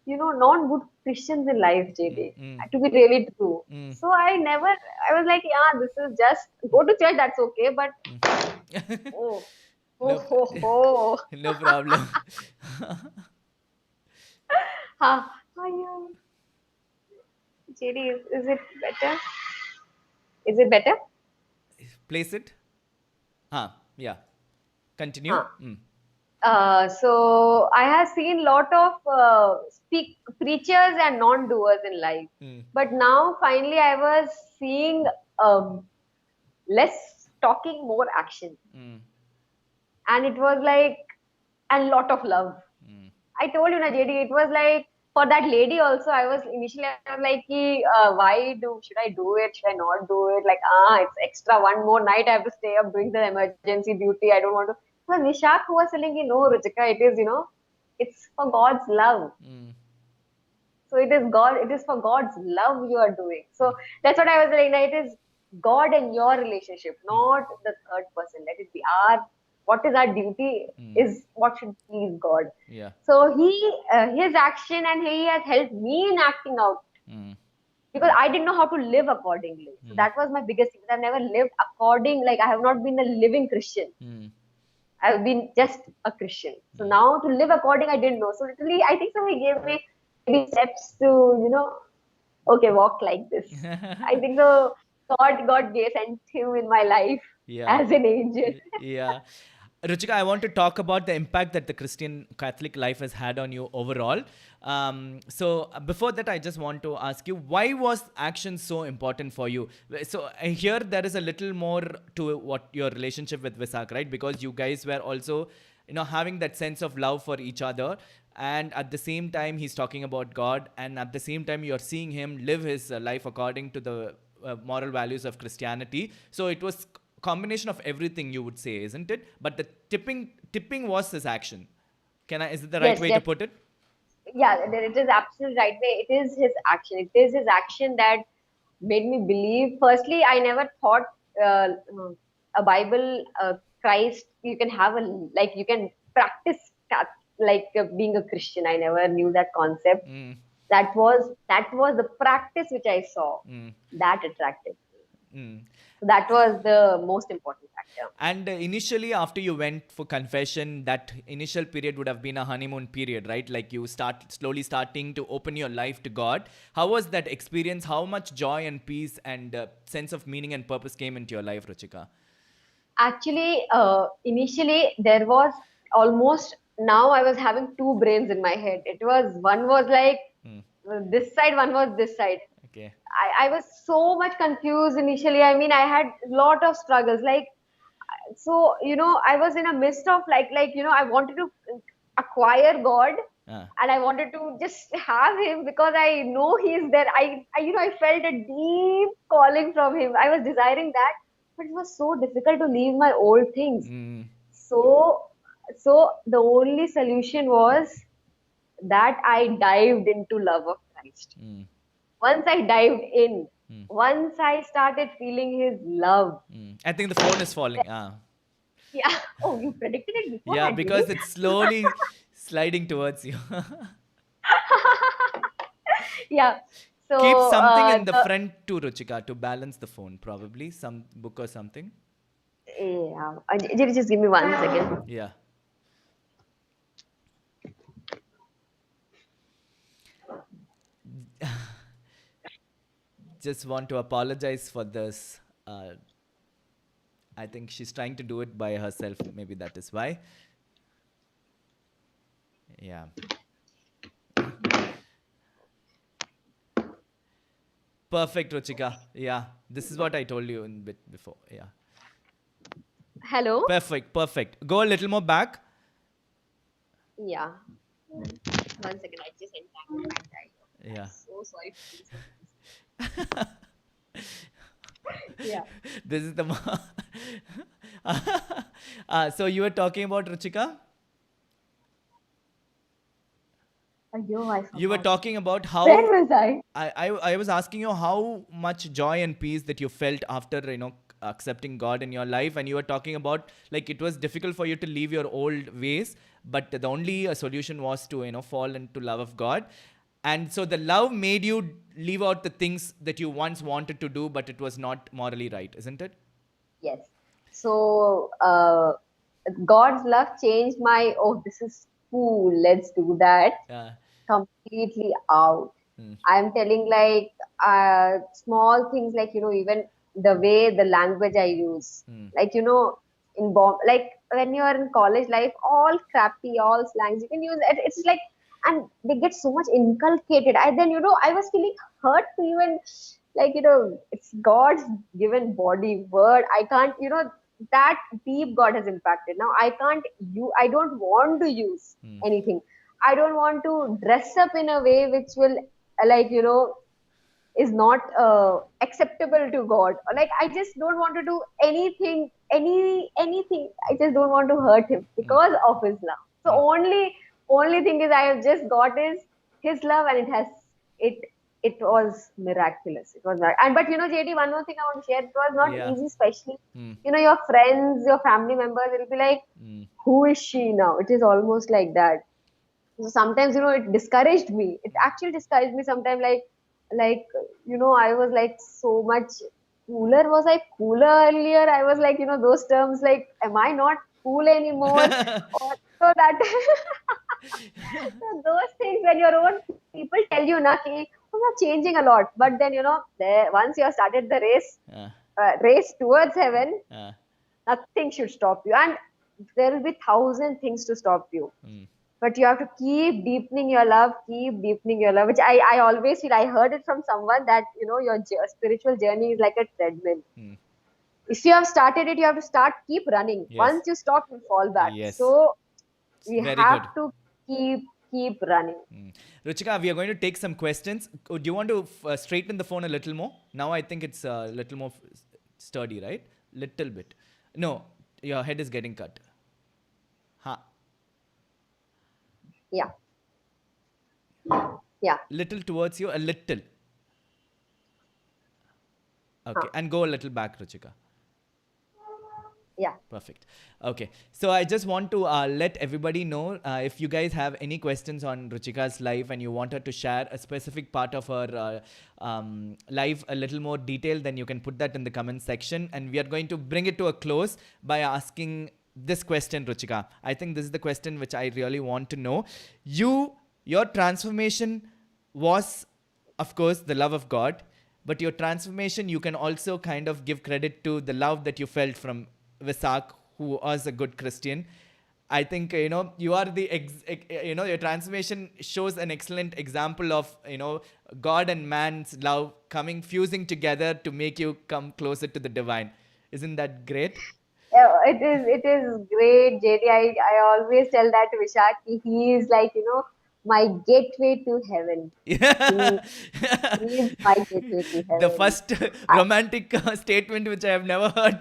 non-good Christians in life, JD, to be really true. So I was like, yeah, this is just go to church, that's okay, but oh, oh, No, oh, oh. no problem. Huh. Oh, yeah. JD, is it better? Is it better? Place it. Yeah. Continue. Huh. So I have seen lot of speak preachers and non-doers in life, but now finally I was seeing less talking, more action, and it was like a lot of love. I told you, na JD, it was like for that lady also. I was initially I was like, ki, why should I do it? Should I not do it? Like, it's extra one more night. I have to stay up doing the emergency duty. I don't want to. But Vishak who was telling, no, Ruchika, it is, it's for God's love. So it is God. It is for God's love you are doing. So that's what I was saying. It is God and your relationship, not the third person. Let it be our. What is our duty is what should please God. Yeah. So his action, and he has helped me in acting out, because I didn't know how to live accordingly. So that was my biggest thing. I've never lived according. Like, I have not been a living Christian. I've been just a Christian. So now to live according, I didn't know. So literally, I think so. He gave me maybe steps to, okay, walk like this. I think so. God gave sent him in my life Yeah. as an angel. Yeah. Ruchika, I want to talk about the impact that the Christian Catholic life has had on you overall. So before that, I just want to ask you, why was action so important for you? So here there is a little more to what your relationship with Visak, right? Because you guys were also, having that sense of love for each other. And at the same time, he's talking about God. And at the same time, you're seeing him live his life according to the moral values of Christianity. So it was combination of everything, you would say, isn't it? But the tipping was his action. Is it the right Yes, way to yes. put it? Yeah, it is absolutely right way. It is his action. It is his action that made me believe. Firstly, I never thought uh, a Bible Christ, you can have you can practice being a Christian. I never knew that concept. Mm. That was the practice which I saw Mm. that attracted me. Mm. So that was the most important factor. And initially, after you went for confession, that initial period would have been a honeymoon period, right? Like you start slowly starting to open your life to God. How was that experience? How much joy and peace and sense of meaning and purpose came into your life, Ruchika? Actually, initially there was almost, now I was having two brains in my head. It was, one was like Mm. this side, one was this side. Okay. I was so much confused initially. I mean, I had a lot of struggles. So, I was in a midst of I wanted to acquire God, Ah. and I wanted to just have him because I know he's there. I felt a deep calling from him. I was desiring that, but it was so difficult to leave my old things. Mm. So, so the only solution was that I dived into love of Christ. Mm. Once I dived in, Mm. once I started feeling his love. Mm. I think the phone is falling. Ah. Yeah. Oh, you predicted it Yeah, beforehand, really? because it's slowly sliding towards you. Yeah. Keep So, something in the front too, Ruchika, to balance the phone, probably. Some book or something. yeah. Just give me 1 second. Yeah. Just want to apologize for this. I think she's trying to do it by herself. Maybe that is why. Yeah. Perfect, Ruchika. Yeah. This is what I told you in bit before. Yeah. Hello? Perfect. Perfect. Go a little more back. Yeah. 1 second. I just entangled my tie. I'm Yeah. so sorry for this. Yeah. This is the. So you were talking about Ruchika? Yo, I You were forgot. talking about Where how was I? I was asking you how much joy and peace that you felt after accepting God in your life, and you were talking about like it was difficult for you to leave your old ways, but the only solution was to fall into love of God, and so the love made you leave out the things that you once wanted to do, but it was not morally right, isn't it? Yes. So, God's love changed my, oh, this is cool, let's do that, Yeah. completely out. Hmm. I'm telling small things like, even the way the language I use. Hmm. Like, like when you're in college life, all crappy, all slangs you can use. It's like, and they get so much inculcated. I was feeling hurt to even, it's God's given body, word. I can't, that deep God has impacted. Now I don't want to use Hmm. anything. I don't want to dress up in a way which will, is not acceptable to God. Or like, I just don't want to do anything. I just don't want to hurt him Hmm. because of his love. So Hmm. only thing is I have just got is his love, and it it was miraculous. It was and but JD, one more thing I want to share. It was not Yeah. easy, especially Hmm. your friends, your family members will be like, Hmm. who is she now? It is almost like that. So sometimes it discouraged me. It actually discouraged me sometimes. Like I was like so much cooler. Was I cooler earlier? I was like, those terms, like, am I not cool anymore? Or so that so those things, when your own people tell you nothing, I'm not changing a lot. But then there, once you have started the uh, race towards heaven, uh, nothing should stop you, and there will be thousand things to stop you, hmm. but you have to keep deepening your love, which I always feel. I heard it from someone that your spiritual journey is like a treadmill. Hmm. If you have started it, you have to keep running. Yes. Once you stop, you fall back. Yes. So we Very have good. to keep running. Mm. Ruchika, we are going to take some questions. Do you want to straighten the phone a little more? Now I think it's a little more sturdy, right? Little bit. No, your head is getting cut. Ha. Yeah, yeah. Little towards you, a little. Huh. Okay, and go a little back, Ruchika. Yeah. Perfect. Okay. So I just want to let everybody know if you guys have any questions on Ruchika's life and you want her to share a specific part of her life a little more detail, then you can put that in the comment section. And we are going to bring it to a close by asking this question, Ruchika. I think this is the question which I really want to know. Your transformation was, of course, the love of God, but your transformation, you can also kind of give credit to the love that you felt from Visak, who was a good Christian. I think, you are your transformation shows an excellent example of, God and man's love coming, fusing together to make you come closer to the divine. Isn't that great? Yeah, it is great, JD. I always tell that to Vishak. He is like, my gateway to heaven. He, Yeah. he is my gateway to The heaven. first romantic statement which I have never heard.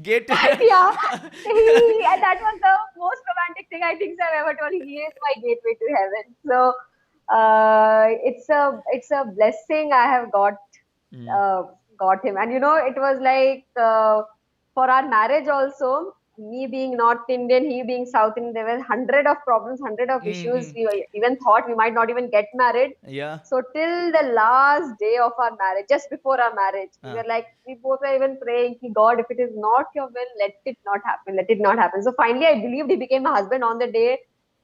Get. Yeah, and that was the most romantic thing I think so I've ever told. He is my gateway to heaven. So it's a blessing I have Mm, uh, got him. And it was like for our marriage also, me being North Indian, he being South Indian, there were hundred of problems, hundred of issues. mm. We even thought we might not even get married. Yeah. So till the last day of our marriage, just before our marriage, we Uh, were like, we both were even praying, "Ki God, if it is not your will, let it not happen. Let it not happen." So finally, I believed he became my husband on the day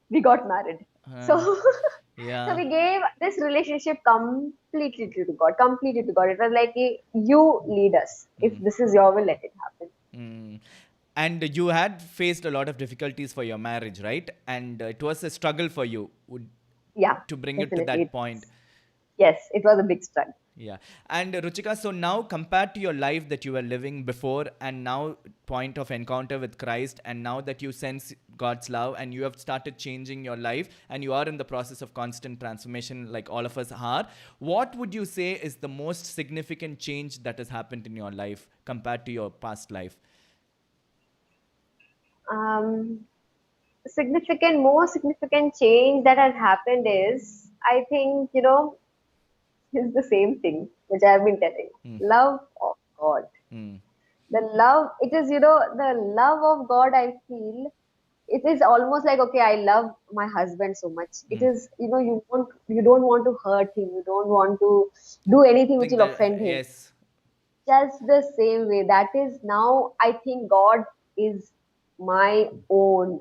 we got married. So, uh, so yeah. we gave this relationship completely to God, completely to God. It was like, you lead us. If Mm, this is your will, let it happen. mm. And you had faced a lot of difficulties for your marriage, right? And it was a struggle for you Yeah, to bring it to that definitely. point. Yes, it was a big struggle. Yeah. And Ruchika, so now compared to your life that you were living before and now point of encounter with Christ, and now that you sense God's love and you have started changing your life and you are in the process of constant transformation like all of us are, what would you say is the most significant change that has happened in your life compared to your past life? Um, more significant change that has happened is, I think, is the same thing which I have been telling. Mm, Love of God. mm, The love, it is, the love of God, I feel, it is almost like, okay, I love my husband so much. It mm. is, you don't want to hurt him. You don't want to do anything which Think will that, offend him. yes. Just the same way. That is now, I think God is my own.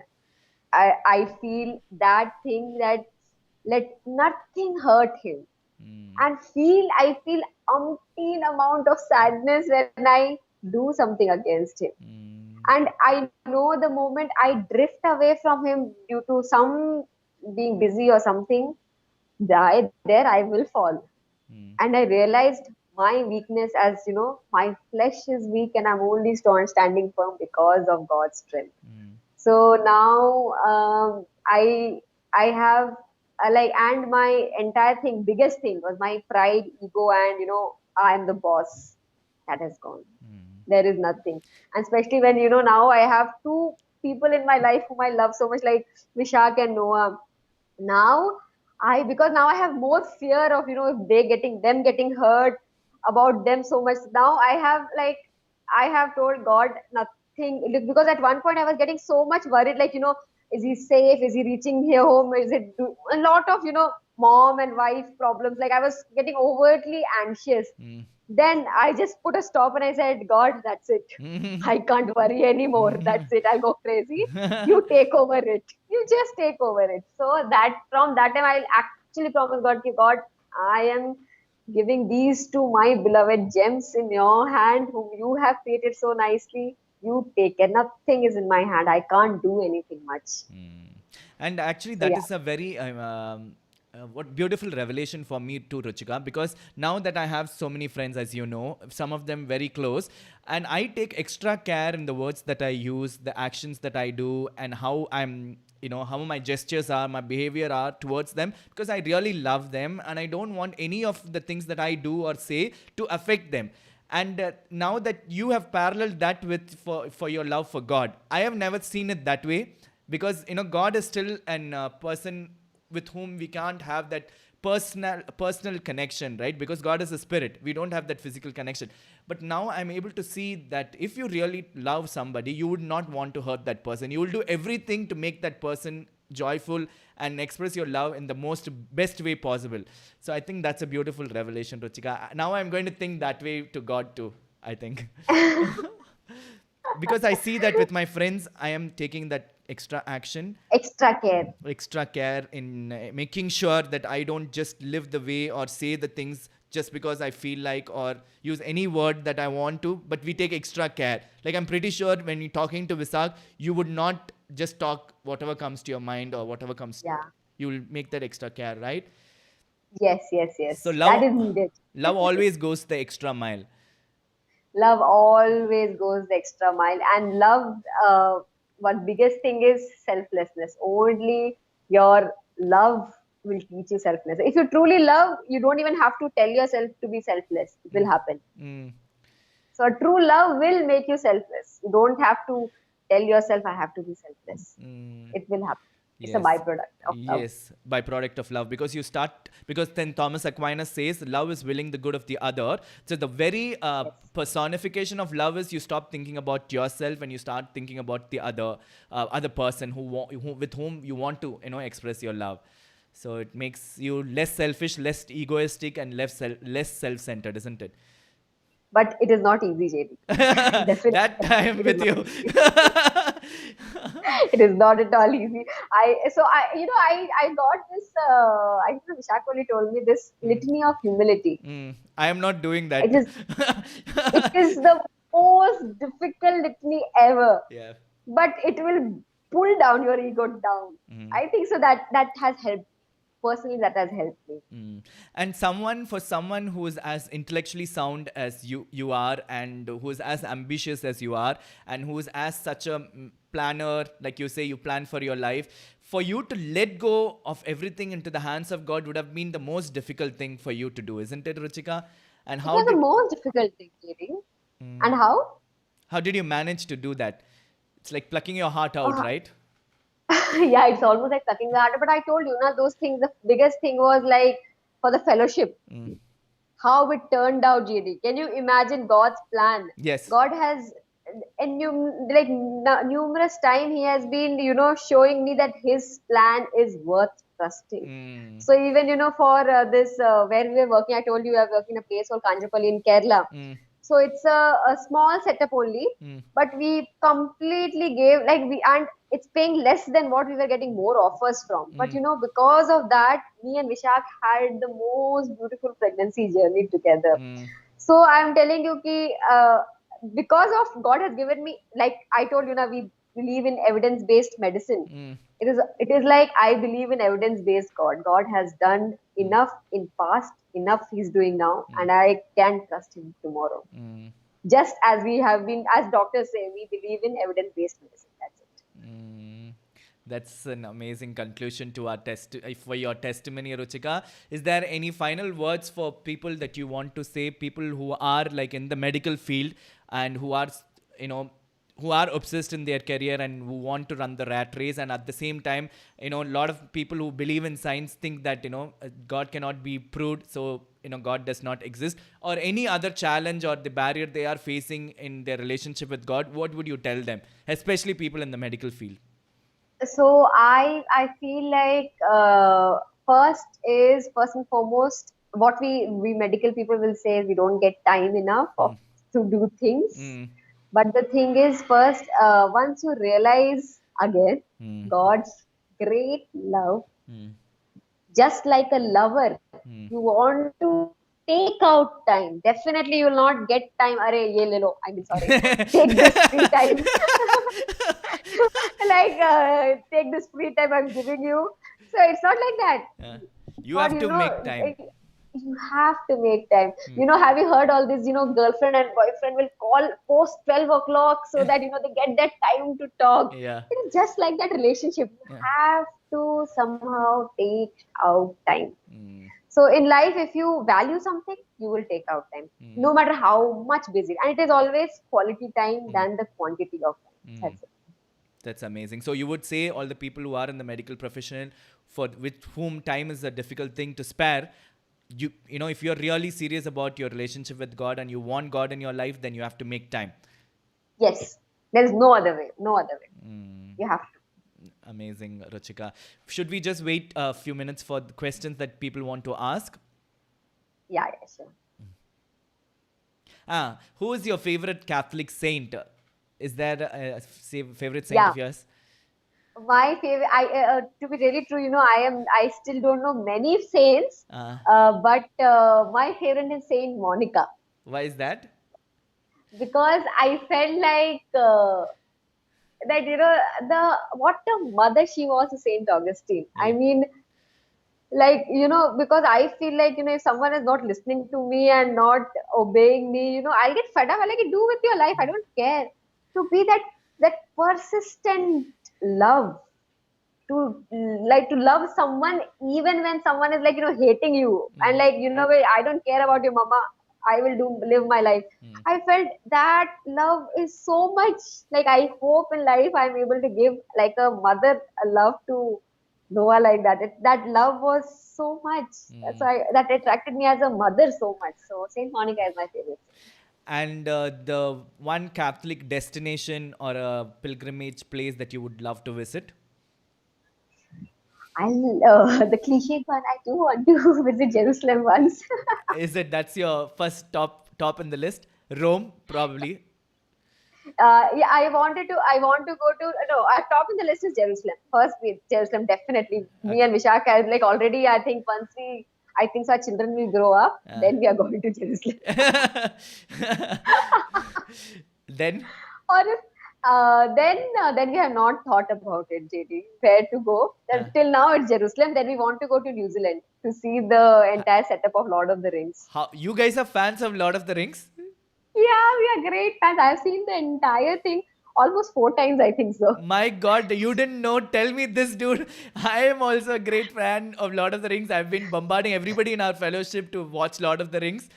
I feel that thing, that let nothing hurt him. Mm, And I feel umpteen amount of sadness when I do something against him. mm, And I know the moment I drift away from him due to some being busy or something, there I will fall. mm, And I realized my weakness, as my flesh is weak and I'm only standing firm because of God's strength. mm, So now I have like, and my entire thing, biggest thing was my pride, ego, and I am the boss. That has gone. mm, There is nothing. And especially when now I have two people in my life whom I love so much, like Vishak and Noah. Now because now I have more fear of if them getting hurt about them so much. Now I have told God nothing, because at one point I was getting so much worried, like is he safe, is he reaching here home, is it a lot of mom and wife problems, like I was getting overtly anxious. mm. Then I just put a stop and I said, God, that's it. Mm. I can't worry anymore. That's it. I'll go crazy. You take over it. You just take over it. So that from that time, I actually promised God, "Ki God, I am giving these to my beloved gems in your hand, whom you have created so nicely. You take it. Nothing is in my hand. I can't do anything much." Mm. And actually, So that yeah. is a very what beautiful revelation for me too, Ruchika. Because now that I have so many friends, as you know, some of them very close, and I take extra care in the words that I use, the actions that I do, and how how my gestures are, my behavior are towards them, because I really love them, and I don't want any of the things that I do or say to affect them. And now that you have paralleled that with for your love for God, I have never seen it that way, because God is still an person with whom we can't have that personal connection, right? Because God is a spirit, we don't have that physical connection. But now I'm able to see that if you really love somebody, you would not want to hurt that person. You will do everything to make that person joyful and express your love in the most best way possible. So I think that's a beautiful revelation, Ruchika. Now I'm going to think that way to God too, I think. Because I see that with my friends, I am taking that extra action, Extra care. extra care in making sure that I don't just live the way or say the things just because I feel like, or use any word that I want to, but we take extra care. Like, I'm pretty sure when you're talking to Visak, you would not just talk whatever comes to your mind or whatever comes, Yeah. you will make that extra care, right? Yes, yes, So yes. That love, is needed. love always goes the extra mile. Love always goes the extra mile. And love, one biggest thing is selflessness. Only your love will teach you selflessness. If you truly love, you don't even have to tell yourself to be selfless. It will happen. Mm. So true love will make you selfless. You don't have to tell yourself, I have to be selfless. It will happen. It's a Yes. byproduct of love. Yes, byproduct of love. Because then Thomas Aquinas says love is willing the good of the other. So the very Yes. personification of love is you stop thinking about yourself and you start thinking about the other person who with whom you want to express your love. So it makes you less selfish, less egoistic, and less self-centered, isn't it? But it is not easy, JD. Definitely. That time It is with not you. easy. It is not at all easy. I got this. I think Vishak only told me this litany of humility. I am not doing that. It is it is the most difficult litany ever, Yeah. but it will pull down your ego down. I think so that has helped. Personally, that has helped me. And for someone who is as intellectually sound as you are, and who is as ambitious as you are, and who is as such a planner, like you say, you plan for your life, for you to let go of everything into the hands of God would have been the most difficult thing for you to do, isn't it, Ruchika? And It was the most difficult thing, JD. And how did you manage to do that? It's like plucking your heart out, Uh, right? yeah, it's almost like sucking the heart. But I told you, na, those things, the biggest thing was like for the fellowship, how it turned out, JD. Can you imagine God's plan? Yes. God has, numerous time, He has been, showing me that His plan is worth trusting. So even, for this, where we were working, I told you I work in a place called Kanjapalli in Kerala. So it's a small setup only, but we completely gave and it's paying less than what we were getting more offers from. But because of that, me and Vishak had the most beautiful pregnancy journey together. So I'm telling you, because of God has given me, like I told you, we believe in evidence-based medicine. It is like I believe in evidence-based God. God has done enough in past, enough He's doing now, and I can trust Him tomorrow. Just as we have been, as doctors say, we believe in evidence-based medicine. That's it. That's an amazing conclusion to our for your testimony, Ruchika. Is there any final words for people that you want to say? People who are like in the medical field and who are, who are obsessed in their career and who want to run the rat race, and at the same time, a lot of people who believe in science think that God cannot be proved, so God does not exist, or any other challenge or the barrier they are facing in their relationship with God. What would you tell them, especially people in the medical field? So I feel like first and foremost, what we medical people will say is we don't get time enough to do things. But the thing is, first, once you realize again God's great love, just like a lover, you want to take out time. Definitely, you will not get time. Arey, ye le lo. I mean, sorry. Take this free time. Take this free time I'm giving you. So it's not like that. You Or, have to make time. you have to make time. Have you heard all this? Girlfriend and boyfriend will call post 12 o'clock so that, they get that time to talk. Yeah. It is just like that relationship. You have to somehow take out time. So in life, if you value something, you will take out time, no matter how much busy. And it is always quality time than the quantity of time. That's it. That's amazing. So you would say all the people who are in the medical profession, for with whom time is a difficult thing to spare, you know, if you're really serious about your relationship with God and you want God in your life, then you have to make time. Yes, there is no other way. No other way. You have to. Amazing, Ruchika. Should we just wait a few minutes for the questions that people want to ask? Yeah, yeah, sure. Who is your favorite Catholic saint? Is there a favorite saint Yeah, of yours? my favorite. To be really true, I still don't know many saints, Uh, but my favorite is Saint Monica, why is that? because I felt like that the what a mother she was to Saint Augustine. I Yeah. mean, like because I feel like if someone is not listening to me and not obeying me, I'll get fed up. I like, do with your life. I don't care. To be that persistent love, to like to love someone even when someone is like hating you, and like "Wait, I don't care about your mama, I will do live my life." I felt that love is so much, like I hope in life I'm able to give like a mother a love to Noah, like that. That love was so much. That's why that attracted me as a mother so much. So Saint Monica is my favorite. And the one Catholic destination or a pilgrimage place that you would love to visit? The cliche one, I do want to visit Jerusalem once. Is it that's your first top in the list? Rome, probably. Yeah, I want to go to, no, top in the list is Jerusalem. First, Jerusalem, definitely. Me Okay. and Vishaka, like already, I think I think so our children will grow up, Uh, then we are going to Jerusalem. then, Or if, then we have not thought about it, JD, where to go. uh, Till now, it's Jerusalem. Then we want to go to New Zealand to see the entire setup of Lord of the Rings. how you guys are fans of Lord of the Rings? Yeah, we are great fans. I've seen the entire thing almost 4 times, I think so. My God, you didn't know. Tell me this, dude. I am also a great fan of Lord of the Rings. I've been bombarding everybody in our fellowship to watch Lord of the Rings.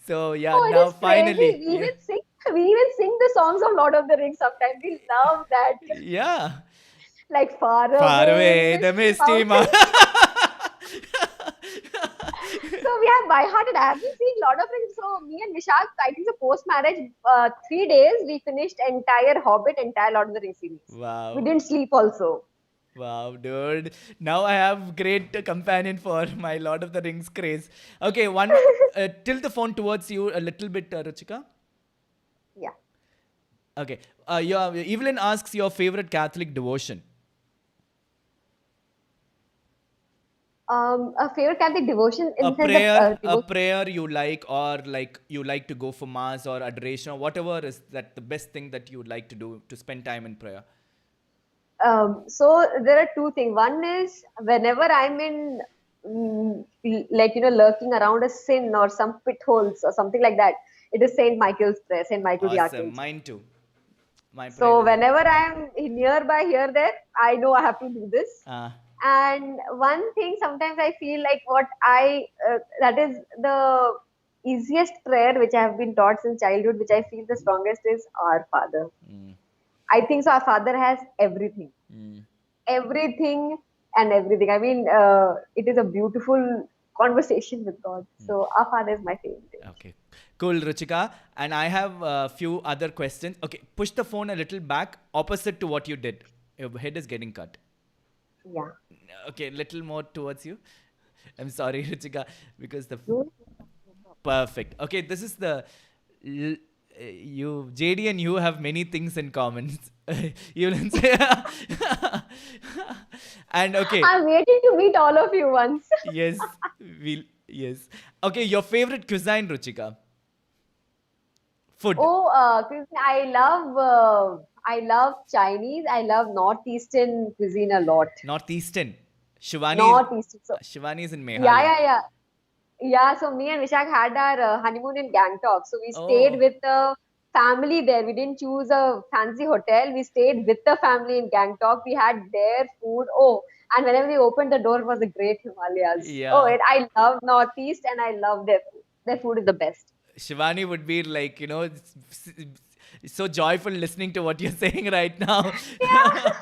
So yeah, Oh, it now is crazy. finally, yeah, We even sing the songs of Lord of the Rings sometimes. We love that. yeah. Like far Far away in away, the misty misty mountains. mountain. So we have by heart and I have been seeing Lord of the Rings. So me and Vishak, I think the post marriage, 3 days we finished entire Hobbit, entire Lord of the Rings series. We Wow. didn't sleep also. Wow, dude. Now I have great companion for my Lord of the Rings craze. Okay, tilt the phone towards you a little bit, Ruchika. Yeah. Okay. Evelyn asks your favorite Catholic devotion. A favorite Catholic devotion in A the sense that prayer, a devotion. prayer you like, or like you like to go for mass or adoration, or whatever is that the best thing that you would like to do to spend time in prayer. So there are two things. One is whenever I'm in, like lurking around a sin or some pit holes or something like that, it is Saint Michael's prayer, Saint Michael the Awesome. Archangel. Mine too. My prayer So is. whenever I'm nearby here, there, I know I have to do this. Uh, And one thing, sometimes I feel like that is the easiest prayer which I have been taught since childhood, which I feel the strongest is Our Father. I think so. Our Father has everything, everything and everything. I mean, it is a beautiful conversation with God. So Our Father is my favorite. okay. Cool, Ruchika. And I have a few other questions. Okay, push the phone a little back, opposite to what you did. Your head is getting cut. Yeah. Okay, little more towards you. I'm sorry, Ruchika, because the You- perfect. Okay, this is the l- you JD and you have many things in common. You will say, and okay, I'm waiting to meet all of you once. yes, yes. Okay, your favorite cuisine, Ruchika? Food, Oh, cuisine. I love Chinese. I love Northeastern cuisine a lot. northeastern. Shivani, Northeastern. So Shivani is in yeah, Meghalaya. yeah, yeah. Yeah, so me and Vishak had our honeymoon in Gangtok. So we stayed Oh, with the family there. We didn't choose a fancy hotel. We stayed with the family in Gangtok. We had their food. Oh, and whenever we opened the door, it was the Great Himalayas. Oh, yeah. I love Northeast and I love their food. Their food is the best. Shivani would be like, so joyful listening to what you're saying right now. Yeah.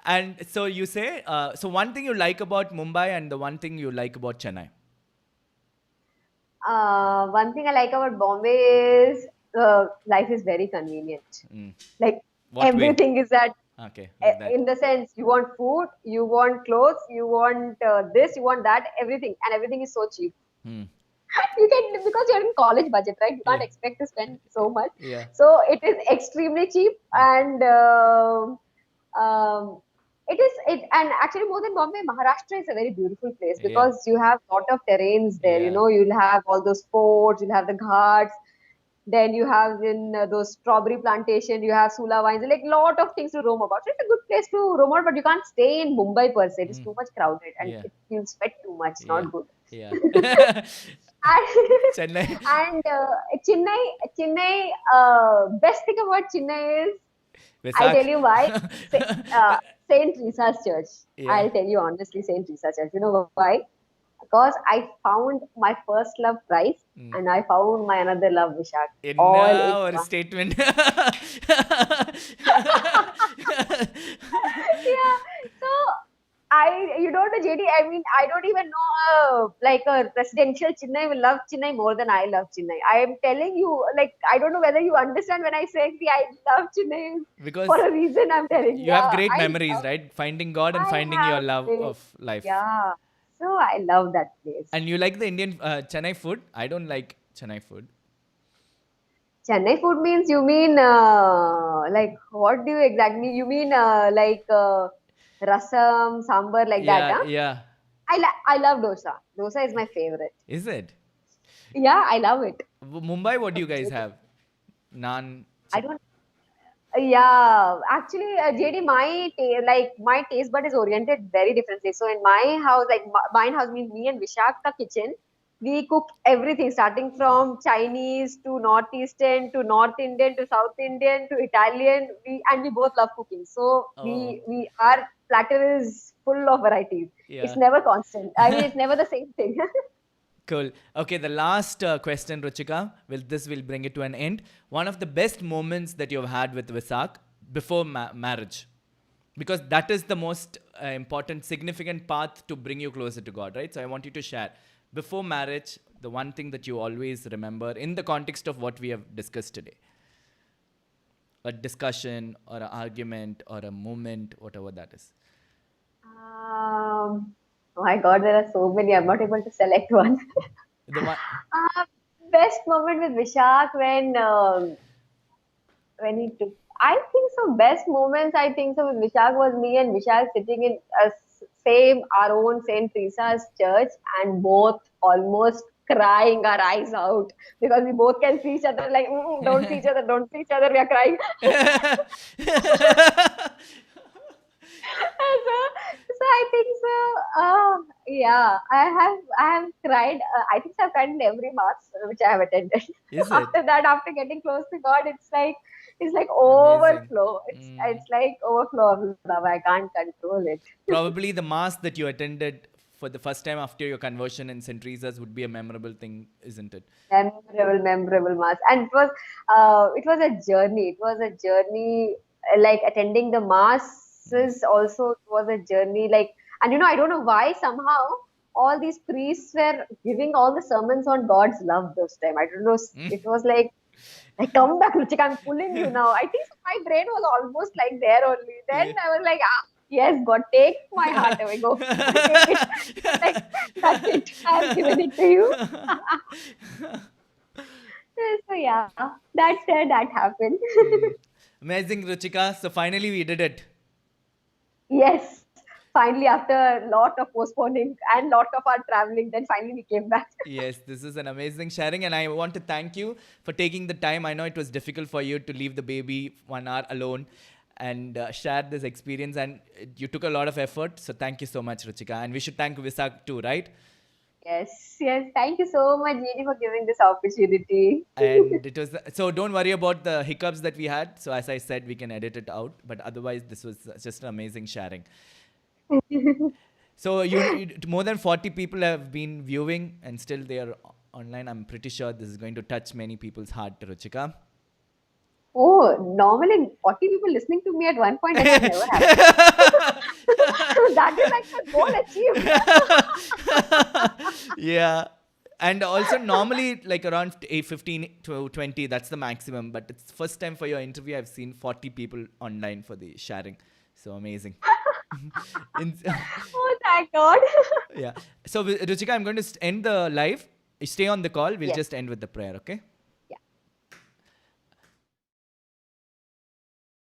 And so you say, so one thing you like about Mumbai and the one thing you like about Chennai. One thing I like about Bombay is life is very convenient. Mm. Like What way? everything is at Okay, like that. in the sense you want food, you want clothes, you want this, you want that, everything, and everything is so cheap. Hmm. You can, because you're in college budget, right? You Yeah. can't expect to spend so much. Yeah. So it is extremely cheap, Yeah. and um, it is it. And actually, more than Bombay, Maharashtra is a very beautiful place Yeah. because you have lot of terrains there. You Yeah. know, you'll have all those forts, you'll have the ghats. Then you have in those strawberry plantation, you have Sula vines, like lot of things to roam about. So it's a good place to roam out, but you can't stay in Mumbai per se. It's Mm. too much crowded and Yeah. you'll sweat too much. Yeah. Not good. Yeah. And, Chennai. and Chennai, best thing about Chennai is, I'll tell Visak. you why. Sa- Saint Teresa's Church. Yeah. I'll tell you honestly, Saint Teresa's Church. You know why? Because I found my first love Christ Mm. and I found my another love Vishak. In All in our one. statement. Yeah. So you don't know, JD. I mean, I don't even know like a residential Chennai will love Chennai more than I love Chennai. I am telling you, like, I don't know whether you understand when I say I love Chennai Because for a reason. I'm telling you. you have Yeah, great memories, right? Finding God and I finding your have love this. of life. Yeah. So I love that place. And you like the Indian Chennai food? I don't like Chennai food. Chennai food means you mean like what do you exactly you mean like rasam, sambar like that, Yeah, huh? yeah. I love dosa. Dosa is my favorite. Is it? Yeah, I love it. Mumbai, what do you guys have? Naan. I don't. Yeah, actually, JD, like my taste bud is oriented very differently. So in my house, like mine house means me and Vishakha kitchen, we cook everything starting from Chinese to North Eastern to North Indian to South Indian to Italian. We both love cooking. So Oh, we our platter is full of varieties. It's yeah. never constant. I mean, it's never the same thing. Cool. Okay, the last question, Ruchika. This will bring it to an end. One of the best moments that you've had with Visak before marriage, because that is the most important, significant path to bring you closer to God, right? So I want you to share before marriage the one thing that you always remember in the context of what we have discussed today. A discussion or an argument or a moment, whatever that is. Oh my God, there are so many. I'm not able to select one. The one. Uh, Best moment with Vishak when he took. I think so. Best moments I think so with Vishak was me and Vishak sitting in a same our own Saint Teresa's church and both almost crying our eyes out because we both can see each other like don't see each other, don't see each other. We are crying. So I think so. Yeah, I have cried. I think so I've cried in every mass which I have attended. Is it? After that, after getting close to God, it's like Amazing. overflow. Mm. It's like overflow of love. I can't control it. Probably the mass that you attended for the first time after your conversion in St. Teresa's would be a memorable thing, isn't it? Memorable mass, and it was a journey. It was a journey. Like attending the Mm. masses also it was a journey. Like, and you know, I don't know why somehow all these priests were giving all the sermons on God's love this time. I don't know. It was like come back, Ruchika, I'm pulling you now. I think my brain was almost like there only. Then Yeah. I was like, yes, God, take my heart away. Go, take it. Like, that's it. I have given it to you. So yeah, that happened. Mm. Amazing, Ruchika. So finally we did it. Yes, finally after a lot of postponing and lot of our traveling, then finally we came back. Yes, this is an amazing sharing, and I want to thank you for taking the time. I know it was difficult for you to leave the baby 1 hour alone and share this experience, and you took a lot of effort. So thank you so much, Ruchika. And we should thank Visak too, right? Yes. Thank you so much, Jeannie, for giving this opportunity. And it was so. Don't worry about the hiccups that we had. So as I said, we can edit it out. But otherwise, this was just an amazing sharing. So more than 40 people have been viewing, and still they are online. I'm pretty sure this is going to touch many people's heart, Ruchika. Oh, normally 40 people listening to me at one point, that has never happened. That is like a goal achieved. Yeah. And also normally like around 15 to 20, that's the maximum. But it's first time for your interview, I've seen 40 people online for the sharing. So amazing. In, Oh, thank God. yeah. So Ruchika, I'm going to end the live. Stay on the call. We'll Yes. just end with the prayer, okay?